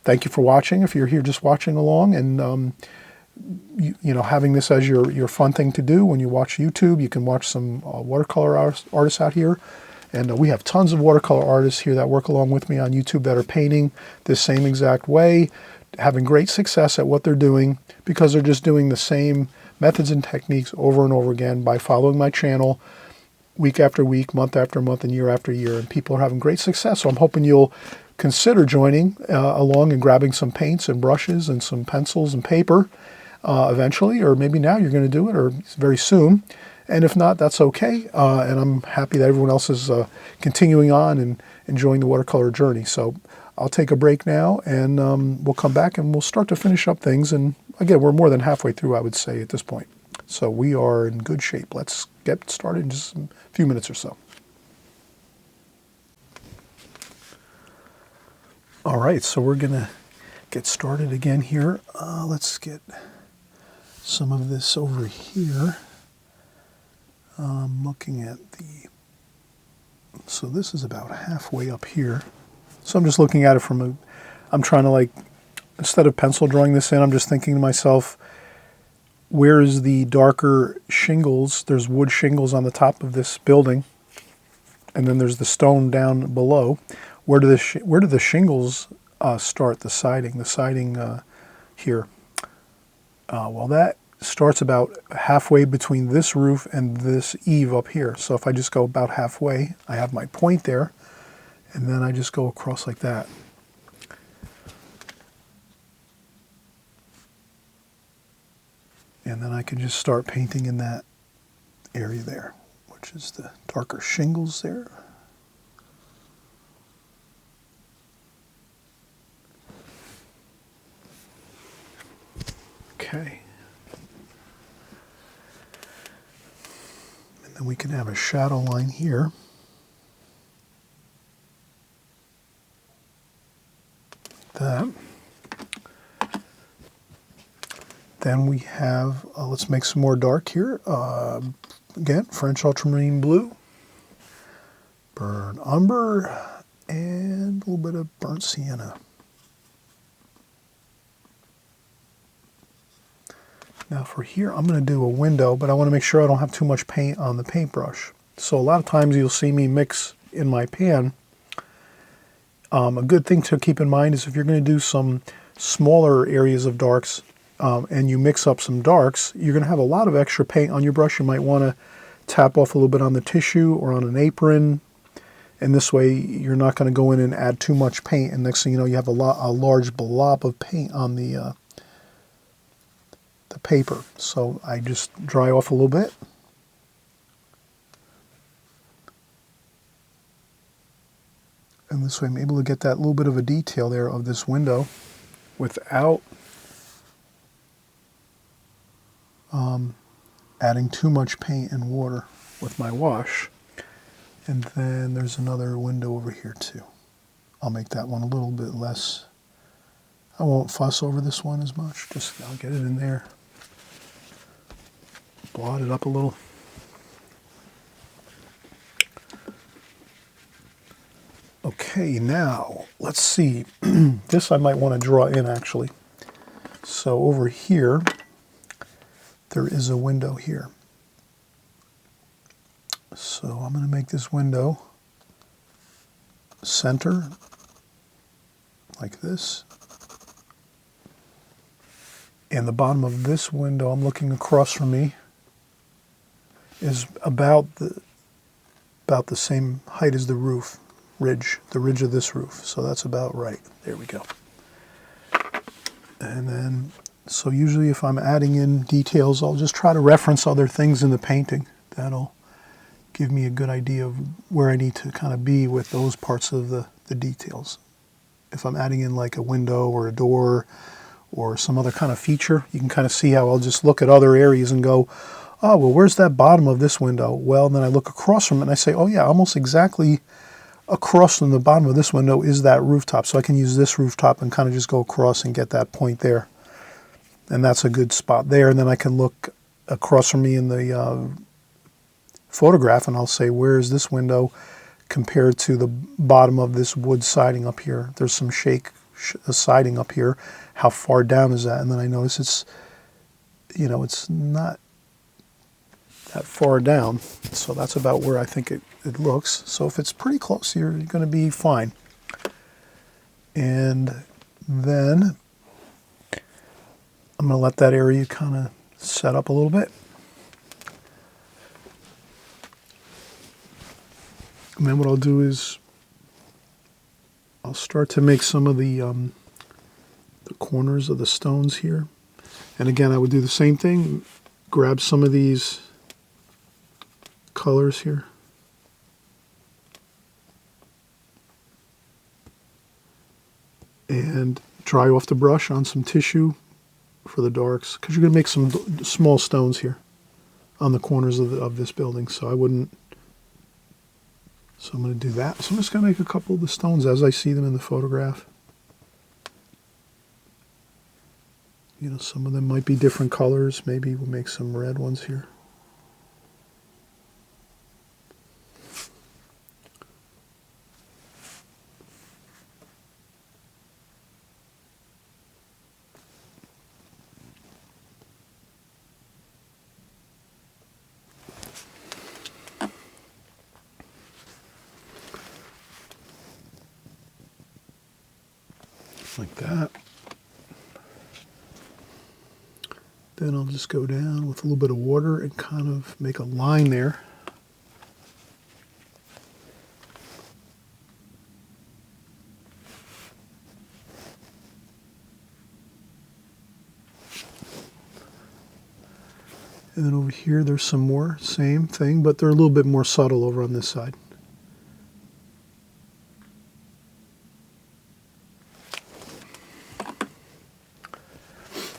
Speaker 1: thank you for watching. If you're here just watching along and you know, having this as your fun thing to do when you watch YouTube, you can watch some watercolor artists out here. And we have tons of watercolor artists here that work along with me on YouTube that are painting this same exact way, having great success at what they're doing because they're just doing the same methods and techniques over and over again by following my channel week after week, month after month, and year after year. And people are having great success. So I'm hoping you'll consider joining along and grabbing some paints and brushes and some pencils and paper eventually, or maybe now you're going to do it, or very soon. And if not, that's okay. And I'm happy that everyone else is continuing on and enjoying the watercolor journey. So I'll take a break now, and we'll come back and we'll start to finish up things. And again, we're more than halfway through, I would say, at this point. So we are in good shape. Let's get started in just a few minutes or so. All right, so we're going to get started again here. Let's get some of this over here. Looking at so this is about halfway up here. So I'm just looking at it from I'm trying to, like, instead of pencil drawing this in, I'm just thinking to myself, where is the darker shingles? There's wood shingles on the top of this building, and then there's the stone down below. Where do the shingles start? The siding here. Well, that starts about halfway between this roof and this eave up here. So if I just go about halfway, I have my point there, and then I just go across like that. And then I can just start painting in that area there, which is the darker shingles there. Okay. And then we can have a shadow line here. That. Then we have, let's make some more dark here. Again, French ultramarine blue, burnt umber, and a little bit of burnt sienna. Now for here, I'm going to do a window, but I want to make sure I don't have too much paint on the paintbrush. So a lot of times you'll see me mix in my pan. A good thing to keep in mind is if you're going to do some smaller areas of darks and you mix up some darks, you're going to have a lot of extra paint on your brush. You might want to tap off a little bit on the tissue or on an apron, and this way you're not going to go in and add too much paint, and next thing you know you have a large blob of paint on the paper. So I just dry off a little bit. And this way I'm able to get that little bit of a detail there of this window without adding too much paint and water with my wash. And then there's another window over here too. I'll make that one a little bit less. I won't fuss over this one as much. Just I'll get it in there. Blot it up a little. Okay, now let's see. This I might want to draw in actually. So over here, there is a window here. So I'm going to make this window center like this. And the bottom of this window, I'm looking across from me, is about the same height as the roof ridge, the ridge of this roof. So that's about right. There we go. And then, so usually if I'm adding in details, I'll just try to reference other things in the painting. That'll give me a good idea of where I need to kind of be with those parts of the details. If I'm adding in like a window or a door or some other kind of feature, you can kind of see how I'll just look at other areas and go, oh, well, where's that bottom of this window? Well, then I look across from it and I say, oh yeah, almost exactly across from the bottom of this window is that rooftop. So I can use this rooftop and kind of just go across and get that point there. And that's a good spot there. And then I can look across from me in the photograph and I'll say, where is this window compared to the bottom of this wood siding up here? There's some siding up here. How far down is that? And then I notice it's, you know, it's not that far down. So that's about where I think it looks. So if it's pretty close, you're going to be fine. And then I'm going to let that area kind of set up a little bit. And then what I'll do is I'll start to make some of the corners of the stones here. And again, I would do the same thing. Grab some of these colors here. And dry off the brush on some tissue for the darks, because you're going to make some small stones here on the corners of this building. So I wouldn't. So I'm going to do that. So I'm just going to make a couple of the stones as I see them in the photograph. You know, some of them might be different colors. Maybe we'll make some red ones here. Like that. Then I'll just go down with a little bit of water and kind of make a line there. And then over here there's some more, same thing, but they're a little bit more subtle over on this side.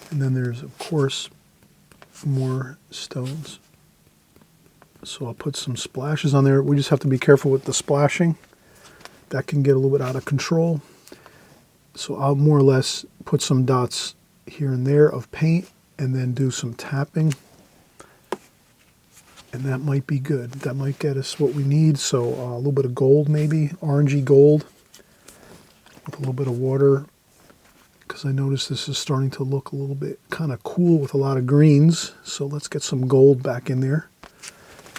Speaker 1: And then there's, of course, more stones. So I'll put some splashes on there. We just have to be careful with the splashing. That can get a little bit out of control. So I'll more or less put some dots here and there of paint and then do some tapping. And that might be good. That might get us what we need. So a little bit of gold maybe, orangey gold. with a little bit of water, because I notice this is starting to look a little bit kind of cool with a lot of greens. So let's get some gold back in there.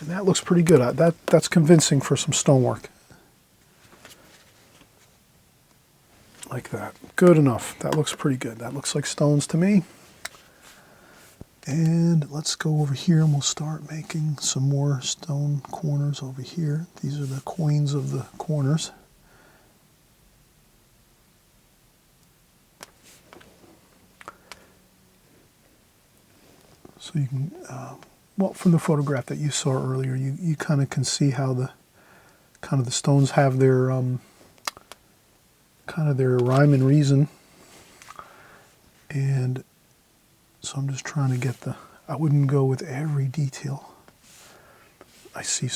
Speaker 1: And that looks pretty good. That's convincing for some stonework. Like that. Good enough. That looks pretty good. That looks like stones to me. And let's go over here and we'll start making some more stone corners over here. These are the coins of the corners. So you can, well, from the photograph that you saw earlier, you kind of can see how the stones have their kind of their rhyme and reason. And so I'm just trying to get I wouldn't go with every detail. I see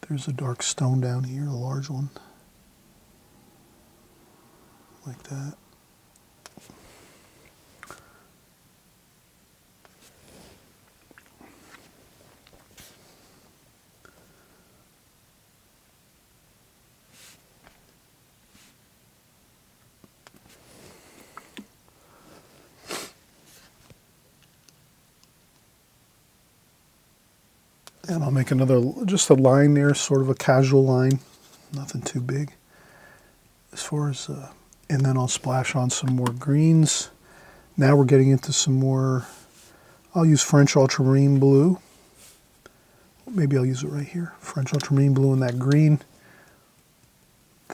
Speaker 1: there's a dark stone down here, a large one, like that. And I'll make just a line there, sort of a casual line, nothing too big. As far as, and then I'll splash on some more greens. Now we're getting into some more, I'll use French ultramarine blue. Maybe I'll use it right here. French ultramarine blue and that green.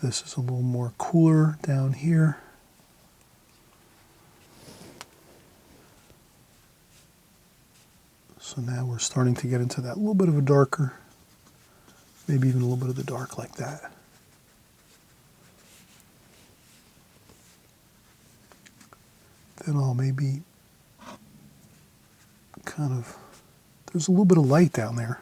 Speaker 1: This is a little more cooler down here. So now we're starting to get into that little bit of a darker, maybe even a little bit of the dark like that. Then I'll maybe there's a little bit of light down there.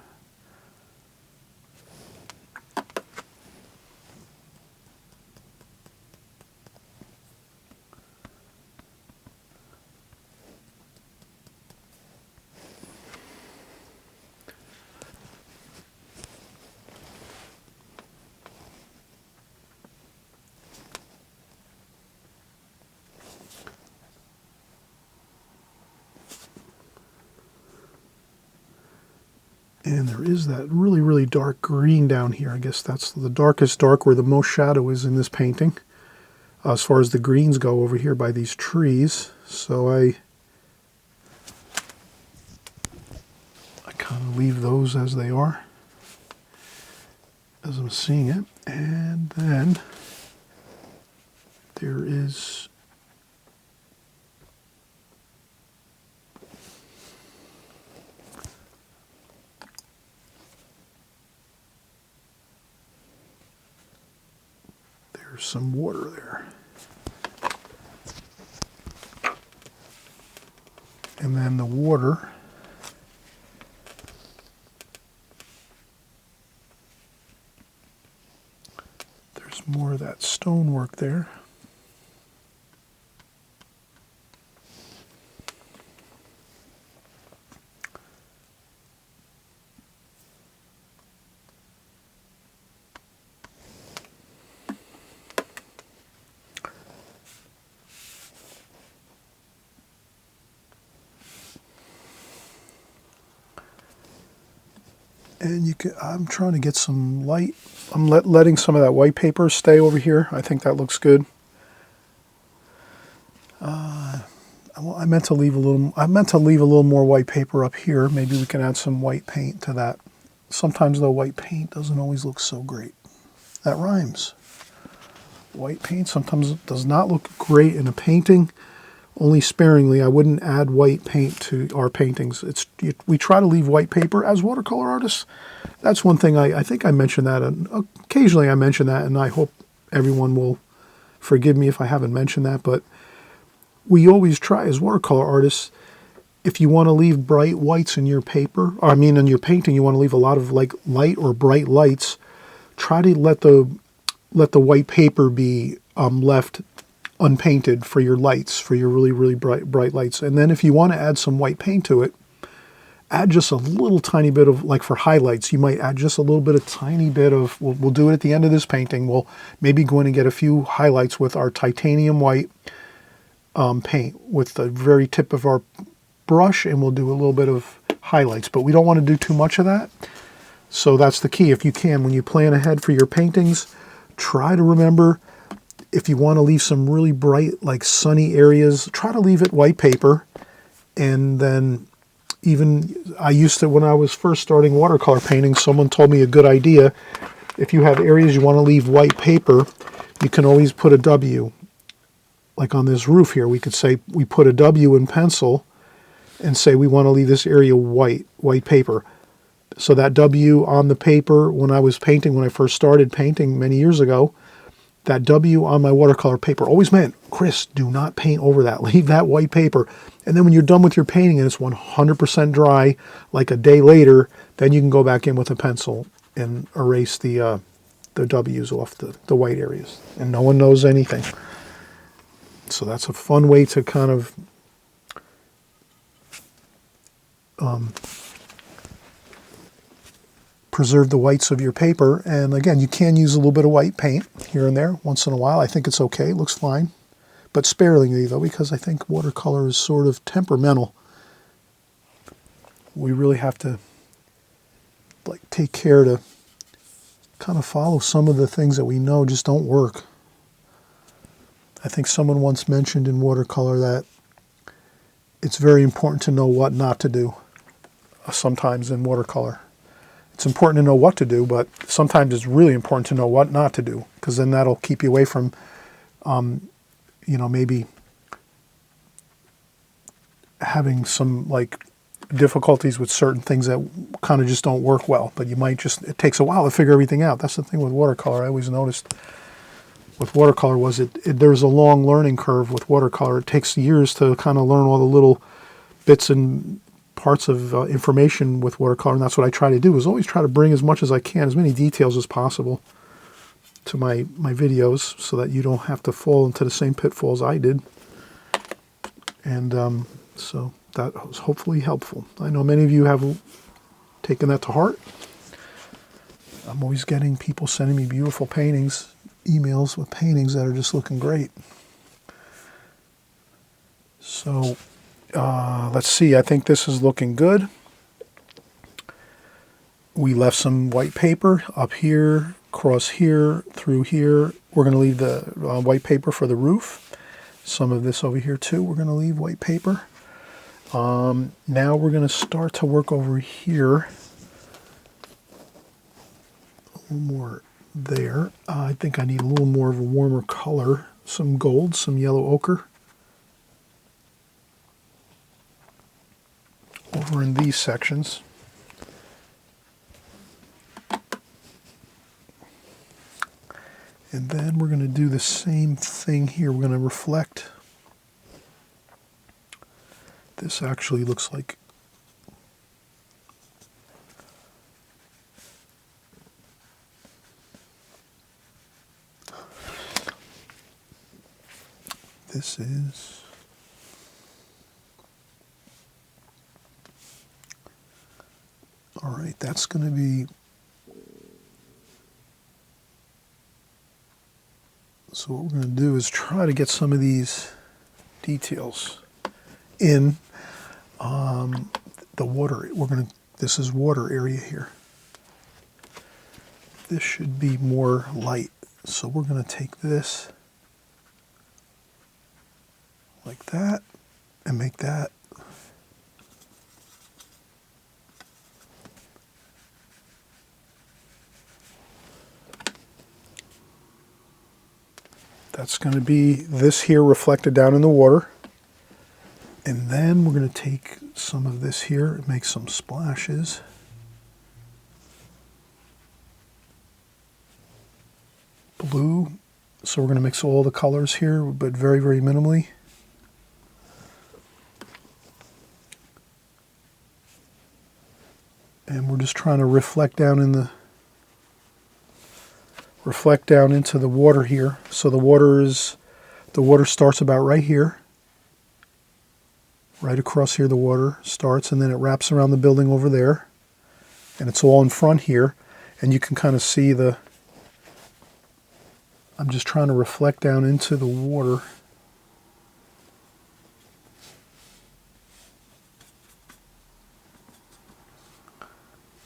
Speaker 1: And there is that really, really dark green down here. I guess that's the darkest dark where the most shadow is in this painting. As far as the greens go over here by these trees. So I kind of leave those as they are, as I'm seeing it. And then there is some water there. And then the water, there's more of that stonework there. And I'm trying to get some light. I'm letting some of that white paper stay over here. I think that looks good. I meant to leave a little more white paper up here. Maybe we can add some white paint to that. Sometimes though, white paint doesn't always look so great. That rhymes. White paint sometimes does not look great in a painting. Only sparingly. I wouldn't add white paint to our paintings. We try to leave white paper as watercolor artists. That's one thing I think I mentioned that, and occasionally I mention that, and I hope everyone will forgive me if I haven't mentioned that, but we always try as watercolor artists, if you want to leave bright whites in your paper, or I mean in your painting, you want to leave a lot of like light or bright lights, try to let the white paper be left unpainted for your lights, for your really, really bright lights. And then if you want to add some white paint to it, add just a little tiny bit of, like for highlights, you might add just a little bit, a tiny bit of, we'll do it at the end of this painting. We'll maybe go in and get a few highlights with our titanium white paint with the very tip of our brush, and we'll do a little bit of highlights, but we don't want to do too much of that. So that's the key. If you can, when you plan ahead for your paintings, try to remember, if you want to leave some really bright, like sunny areas, try to leave it white paper. And then even, I used to, when I was first starting watercolor painting, someone told me a good idea. If you have areas you want to leave white paper, you can always put a W. Like on this roof here, we could say we put a W in pencil and say we want to leave this area white paper. So that W on the paper, when I was painting, when I first started painting many years ago, that W on my watercolor paper always meant, Chris, do not paint over that. Leave that white paper. And then when you're done with your painting and it's 100% dry, like a day later, then you can go back in with a pencil and erase the W's off the white areas. And no one knows anything. So that's a fun way to kind of preserve the whites of your paper. And again, you can use a little bit of white paint here and there once in a while. I think it's okay. It looks fine. But sparingly, though, because I think watercolor is sort of temperamental. We really have to take care to kind of follow some of the things that we know just don't work. I think someone once mentioned in watercolor that it's very important to know what not to do sometimes in watercolor. It's important to know what to do, but sometimes it's really important to know what not to do, because then that'll keep you away from, maybe having some difficulties with certain things that kind of just don't work well. But it takes a while to figure everything out. That's the thing with watercolor. I always noticed with watercolor there's a long learning curve with watercolor. It takes years to kind of learn all the little bits and parts of information with watercolor, and that's what I try to do, is always try to bring as much as I can, as many details as possible to my videos, so that you don't have to fall into the same pitfalls I did. And so that was hopefully helpful. I know many of you have taken that to heart. I'm always getting people sending me beautiful paintings, emails with paintings that are just looking great. So let's see, I think this is looking good. We left some white paper up here, across here, through here. We're going to leave the white paper for the roof. Some of this over here too, we're going to leave white paper. Now we're going to start to work over here. A little more there. I think I need a little more of a warmer color. Some gold, some yellow ochre. Over in these sections. And then we're going to do the same thing here. We're going to reflect. This actually looks like this is all right. That's going to be, so what we're going to do is try to get some of these details in the water. This is water area here. This should be more light. So we're going to take this like that and make that that's going to be this here reflected down in the water. And then we're going to take some of this here and make some splashes. Blue. So we're going to mix all the colors here, but very, very minimally. And we're just trying to reflect down into the water here. So the water starts about right here. Right across here the water starts, and then it wraps around the building over there. And it's all in front here. And you can kind of see I'm just trying to reflect down into the water.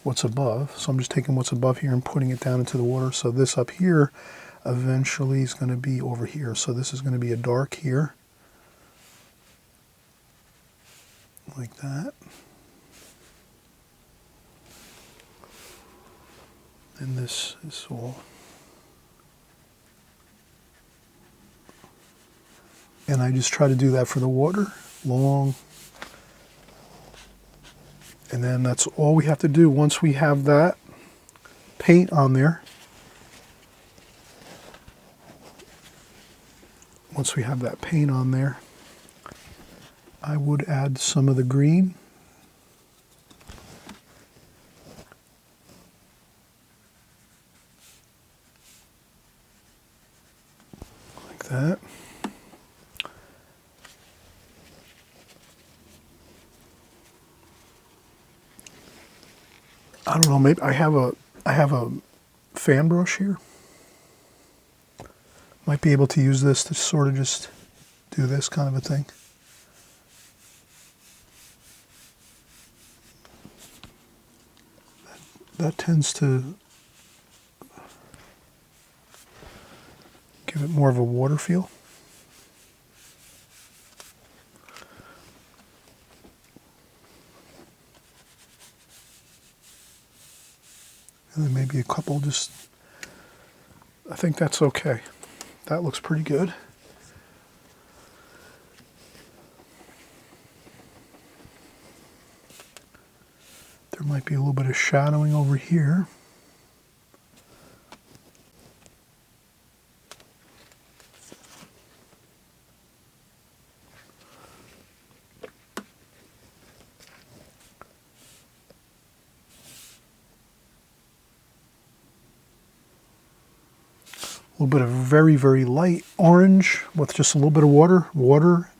Speaker 1: What's above. So I'm just taking what's above here and putting it down into the water. So this up here eventually is going to be over here. So this is going to be a dark here. Like that. And this is all. And I just try to do that for the water, long. And then that's all we have to do once we have that paint on there. Once we have that paint on there, I would add some of the green. Like that. I don't know, maybe I have a fan brush here. Might be able to use this to sort of just do this kind of a thing. That tends to give it more of a water feel. And then maybe a couple just, I think that's okay. That looks pretty good. There might be a little bit of shadowing over here. A little bit of very, very light orange with just a little bit of water,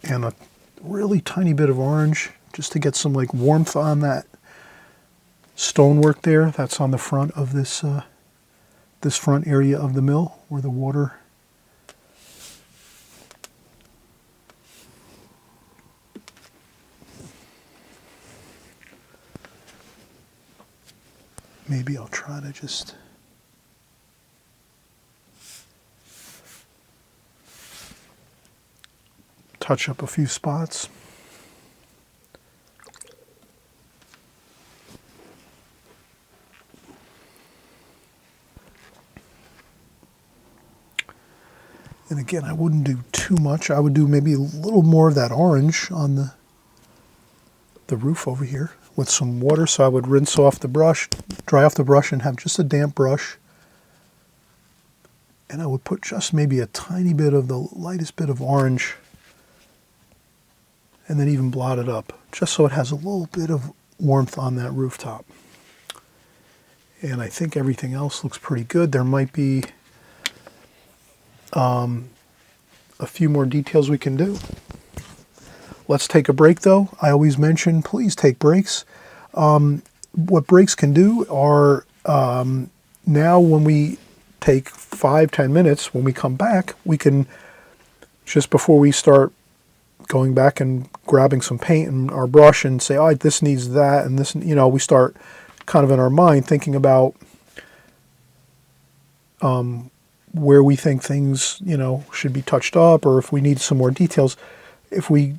Speaker 1: and a really tiny bit of orange just to get some like warmth on that stonework there. That's on the front of this this front area of the mill where the water. Maybe I'll try to just touch up a few spots. And again, I wouldn't do too much. I would do maybe a little more of that orange on the roof over here with some water. So I would rinse off the brush, dry off the brush, and have just a damp brush. And I would put just maybe a tiny bit of the lightest bit of orange, and then even blot it up, just so it has a little bit of warmth on that rooftop. And I think everything else looks pretty good. There might be a few more details we can do. Let's take a break though. I always mention, please take breaks. What breaks can do are, now when we take 5-10 minutes, when we come back, we can, just before we start going back and grabbing some paint and our brush and say, oh, this needs that, and this, you know, we start kind of in our mind thinking about where we think things, you know, should be touched up, or if we need some more details. If we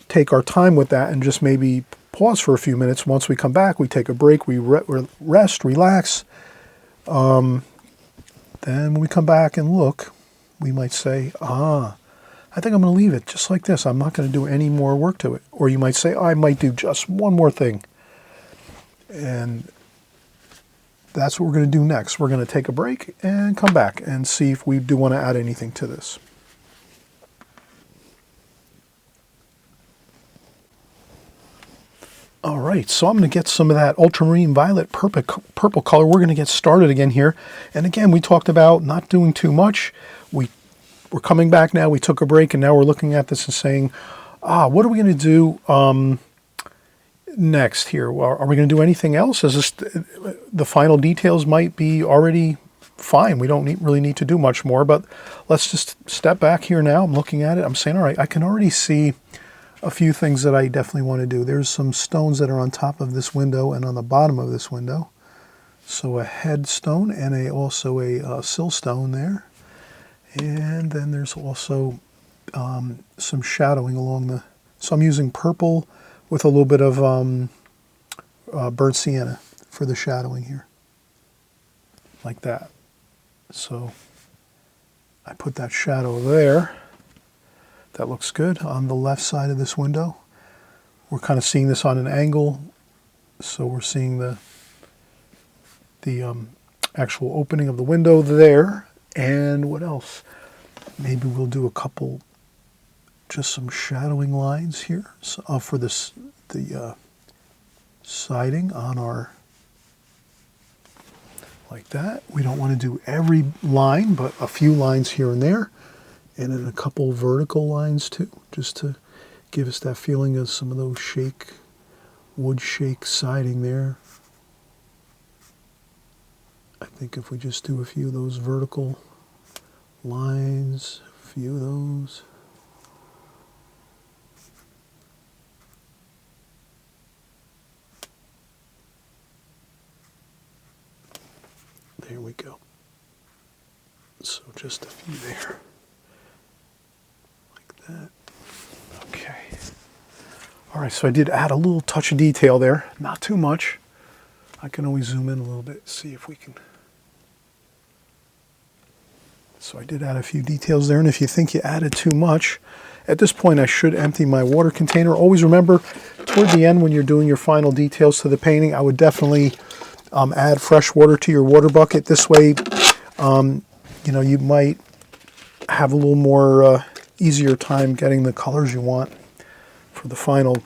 Speaker 1: take our time with that and just maybe pause for a few minutes, once we come back, we take a break, we rest, relax. Then when we come back and look, we might say, I think I'm going to leave it just like this. I'm not going to do any more work to it. Or you might say, I might do just one more thing. And that's what we're going to do next. We're going to take a break and come back and see if we do want to add anything to this. All right, so I'm going to get some of that ultramarine violet purple color. We're going to get started again here. And again, we talked about not doing too much. We're coming back now. We took a break, and now we're looking at this and saying, What are we going to do next here? Well, are we going to do anything else? Is this the final details might be already fine. We don't really need to do much more, but let's just step back here now. I'm looking at it. I'm saying, all right, I can already see a few things that I definitely want to do. There's some stones that are on top of this window and on the bottom of this window. So a headstone and also a sill stone there. And then there's also some shadowing along the... So I'm using purple with a little bit of burnt sienna for the shadowing here. Like that. So I put that shadow there. That looks good on the left side of this window. We're kind of seeing this on an angle. So we're seeing the actual opening of the window there. And what else? Maybe we'll do a couple, just some shadowing lines here for the siding on our, like that. We don't want to do every line, but a few lines here and there. And then a couple vertical lines too, just to give us that feeling of some of those wood shake siding there. I think if we just do a few of those vertical lines, a few of those. There we go. So just a few there. Like that. Okay. All right, so I did add a little touch of detail there. Not too much. I can always zoom in a little bit, see if we can. So I did add a few details there, and if you think you added too much, at this point I should empty my water container. Always remember, toward the end when you're doing your final details to the painting, I would definitely add fresh water to your water bucket. This way, you might have a little more easier time getting the colors you want for the final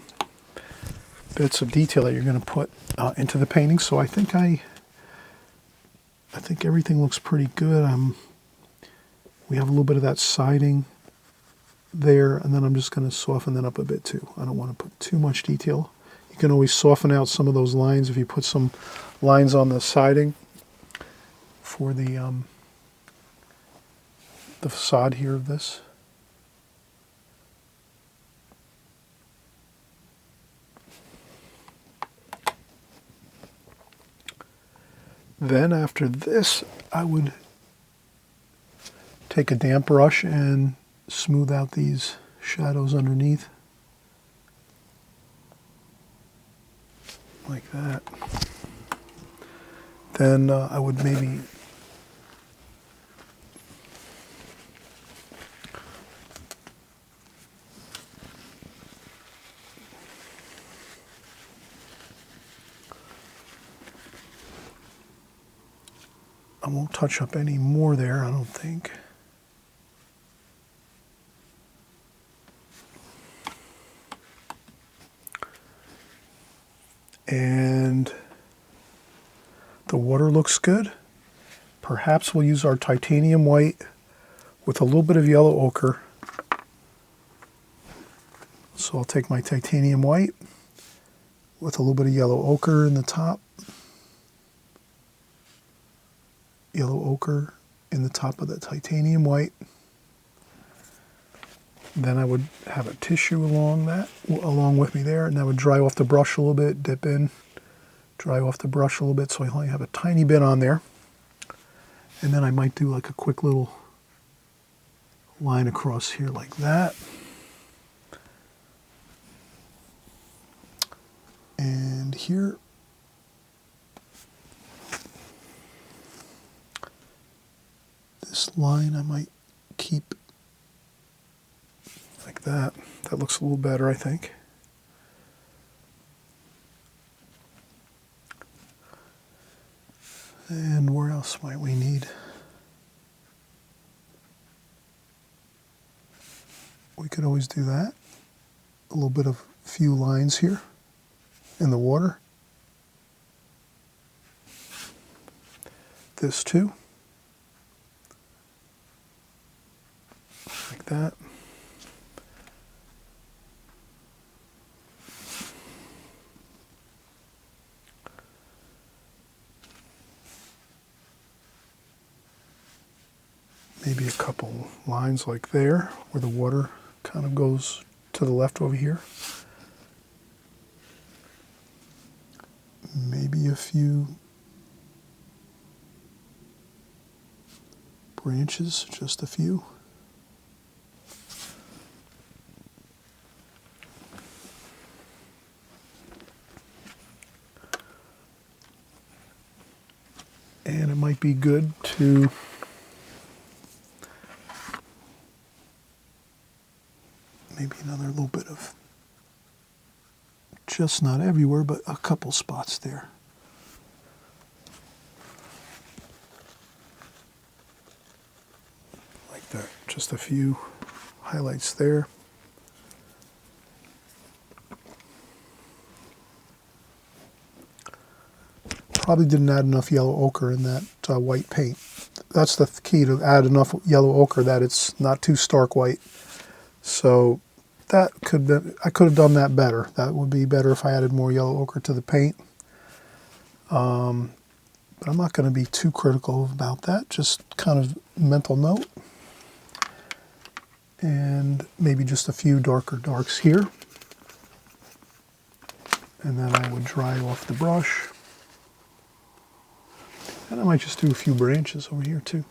Speaker 1: bits of detail that you're going to put into the painting. So I think everything looks pretty good. We have a little bit of that siding there, and then I'm just going to soften that up a bit too. I don't want to put too much detail. You can always soften out some of those lines if you put some lines on the siding for the facade here of this. Then after this, I would take a damp brush and smooth out these shadows underneath. Like that. Then I would maybe I won't touch up any more there, I don't think. And the water looks good. Perhaps we'll use our titanium white with a little bit of yellow ochre. So I'll take my titanium white with a little bit of yellow ochre in the top. Yellow ochre in the top of the titanium white. Then I would have a tissue along with me there, and I would dry off the brush a little bit, dip in, dry off the brush a little bit, so I only have a tiny bit on there. And then I might do like a quick little line across here like that. And here, this line I might keep like that. That looks a little better, I think. And where else might we need? We could always do that. A little bit of few lines here in the water. This too. Like that. maybe a couple lines like there, where the water kind of goes to the left over here. Maybe a few branches, just a few. And it might be good to maybe another little bit of, just not everywhere, but a couple spots there. Like that, just a few highlights there. Probably didn't add enough yellow ochre in that white paint. That's the key, to add enough yellow ochre that it's not too stark white. So that I could have done that better. That would be better if I added more yellow ochre to the paint. But I'm not going to be too critical about that. Just kind of mental note. And maybe just a few darker darks here. And then I would dry off the brush. And I might just do a few branches over here too.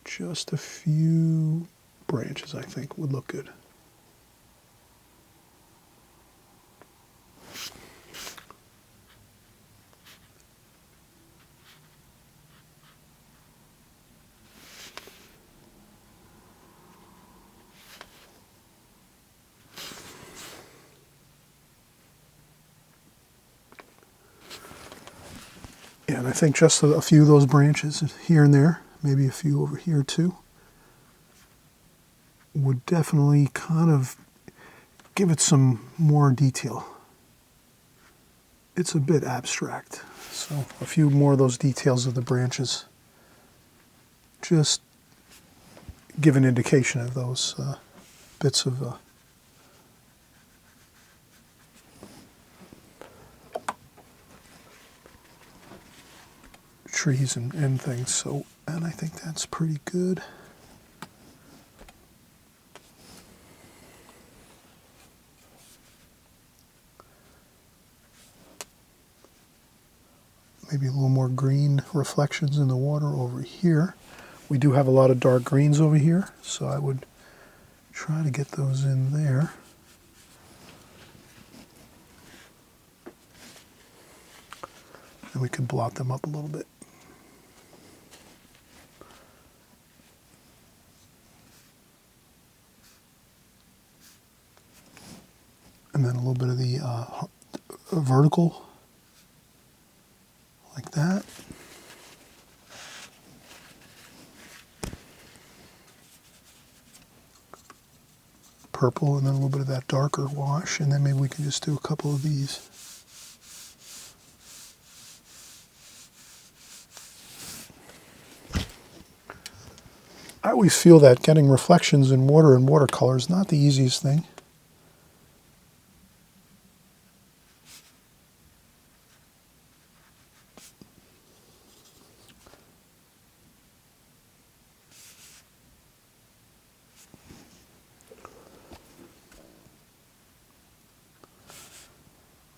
Speaker 1: Just a few branches, I think, would look good. Yeah, and I think just a few of those branches here and there, maybe a few over here too, would definitely kind of give it some more detail. It's a bit abstract, so a few more of those details of the branches just give an indication of those bits of trees and things. So, and I think that's pretty good. Maybe a little more green reflections in the water over here. We do have a lot of dark greens over here, so I would try to get those in there. And we could blot them up a little bit. And then a little bit of the vertical, like that. Purple, and then a little bit of that darker wash, and then maybe we can just do a couple of these. I always feel that getting reflections in water and watercolor is not the easiest thing.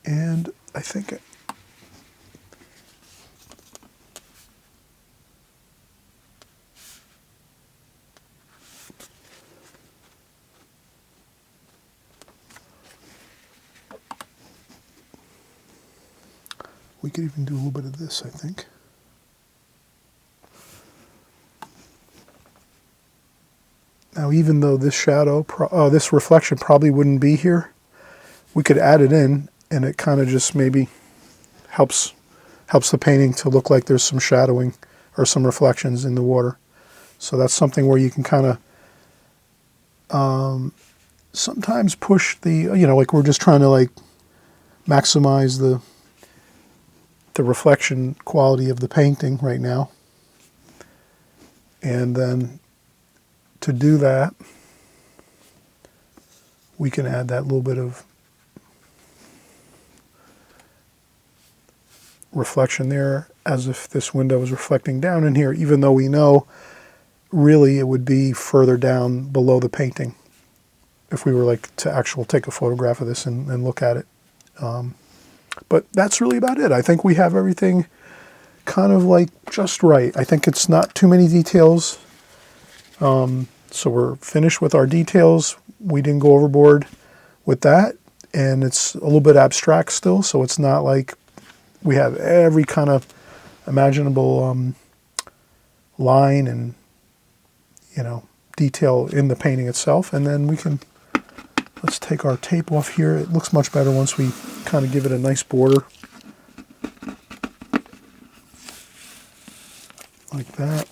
Speaker 1: And I think we could even do a little bit of this, I think. Now, even though this shadow, this reflection probably wouldn't be here, we could add it in, and it kind of just maybe helps the painting to look like there's some shadowing or some reflections in the water. So that's something where you can kind of sometimes push the, like we're just trying to like maximize the reflection quality of the painting right now. And then to do that, we can add that little bit of reflection there as if this window was reflecting down in here, even though we know really it would be further down below the painting if we were like to actually take a photograph of this and look at it. But that's really about it. I think we have everything kind of like just right. I think it's not too many details. So we're finished with our details. We didn't go overboard with that. And it's a little bit abstract still, so it's not like we have every kind of imaginable line and, you know, detail in the painting itself. And then we can, let's take our tape off here. It looks much better once we kind of give it a nice border. Like that.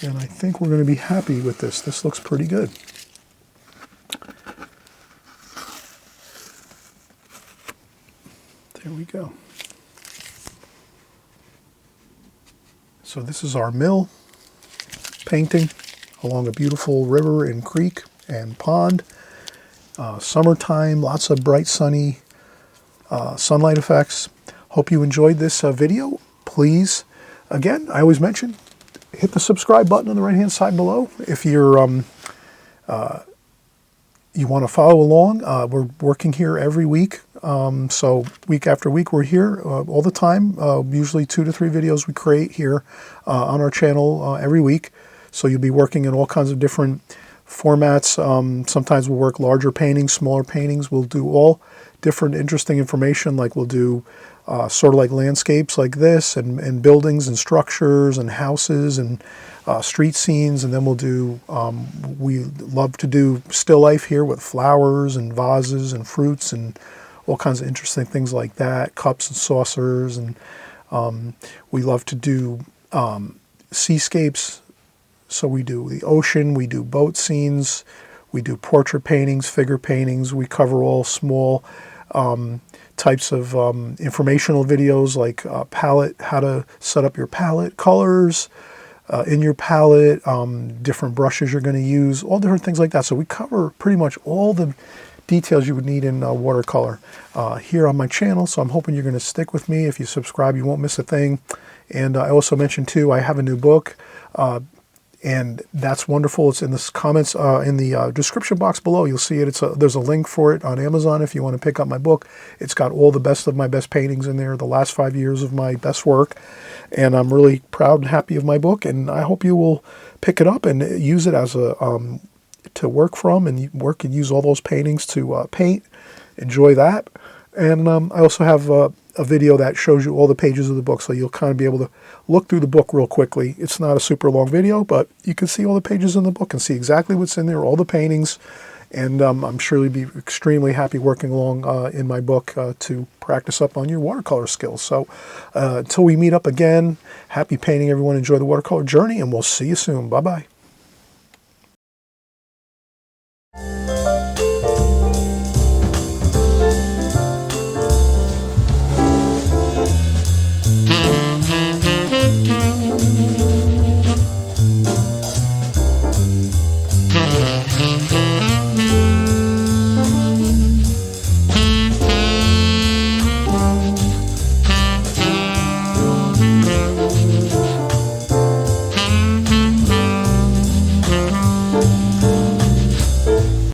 Speaker 1: And I think we're going to be happy with this. This looks pretty good. There we go. So this is our mill painting along a beautiful river and creek and pond. Summertime, lots of bright sunny sunlight effects. Hope you enjoyed this video. Please, again, I always mention, hit the subscribe button on the right hand side below if you're you want to follow along. We're working here every week. So week after week we're here all the time. Usually 2 to 3 videos we create here on our channel every week. So you'll be working in all kinds of different formats. Sometimes we'll work larger paintings, smaller paintings. We'll do all different interesting information, like we'll do sort of like landscapes like this, and buildings and structures and houses and street scenes. And then we'll do, we love to do still life here with flowers and vases and fruits and all kinds of interesting things like that, cups and saucers. And we love to do seascapes. So we do the ocean, we do boat scenes, we do portrait paintings, figure paintings. We cover all small types of informational videos like palette, how to set up your palette, colors in your palette, different brushes you're going to use, all different things like that. So we cover pretty much all the details you would need in watercolor here on my channel. So I'm hoping you're going to stick with me. If you subscribe, you won't miss a thing. And I also mentioned too, I have a new book. And that's wonderful. It's in the comments, in the description box below. You'll see it. There's a link for it on Amazon if you want to pick up my book. It's got all the best of my best paintings in there, the last 5 years of my best work. And I'm really proud and happy of my book. And I hope you will pick it up and use it as a to work from, and work and use all those paintings to paint. Enjoy that. And I also have a video that shows you all the pages of the book, so you'll kind of be able to look through the book real quickly. It's not a super long video, but you can see all the pages in the book and see exactly what's in there, all the paintings. And I'm sure you'll be extremely happy working along in my book to practice up on your watercolor skills. So until we meet up again, happy painting, everyone. Enjoy the watercolor journey, and we'll see you soon. Bye-bye.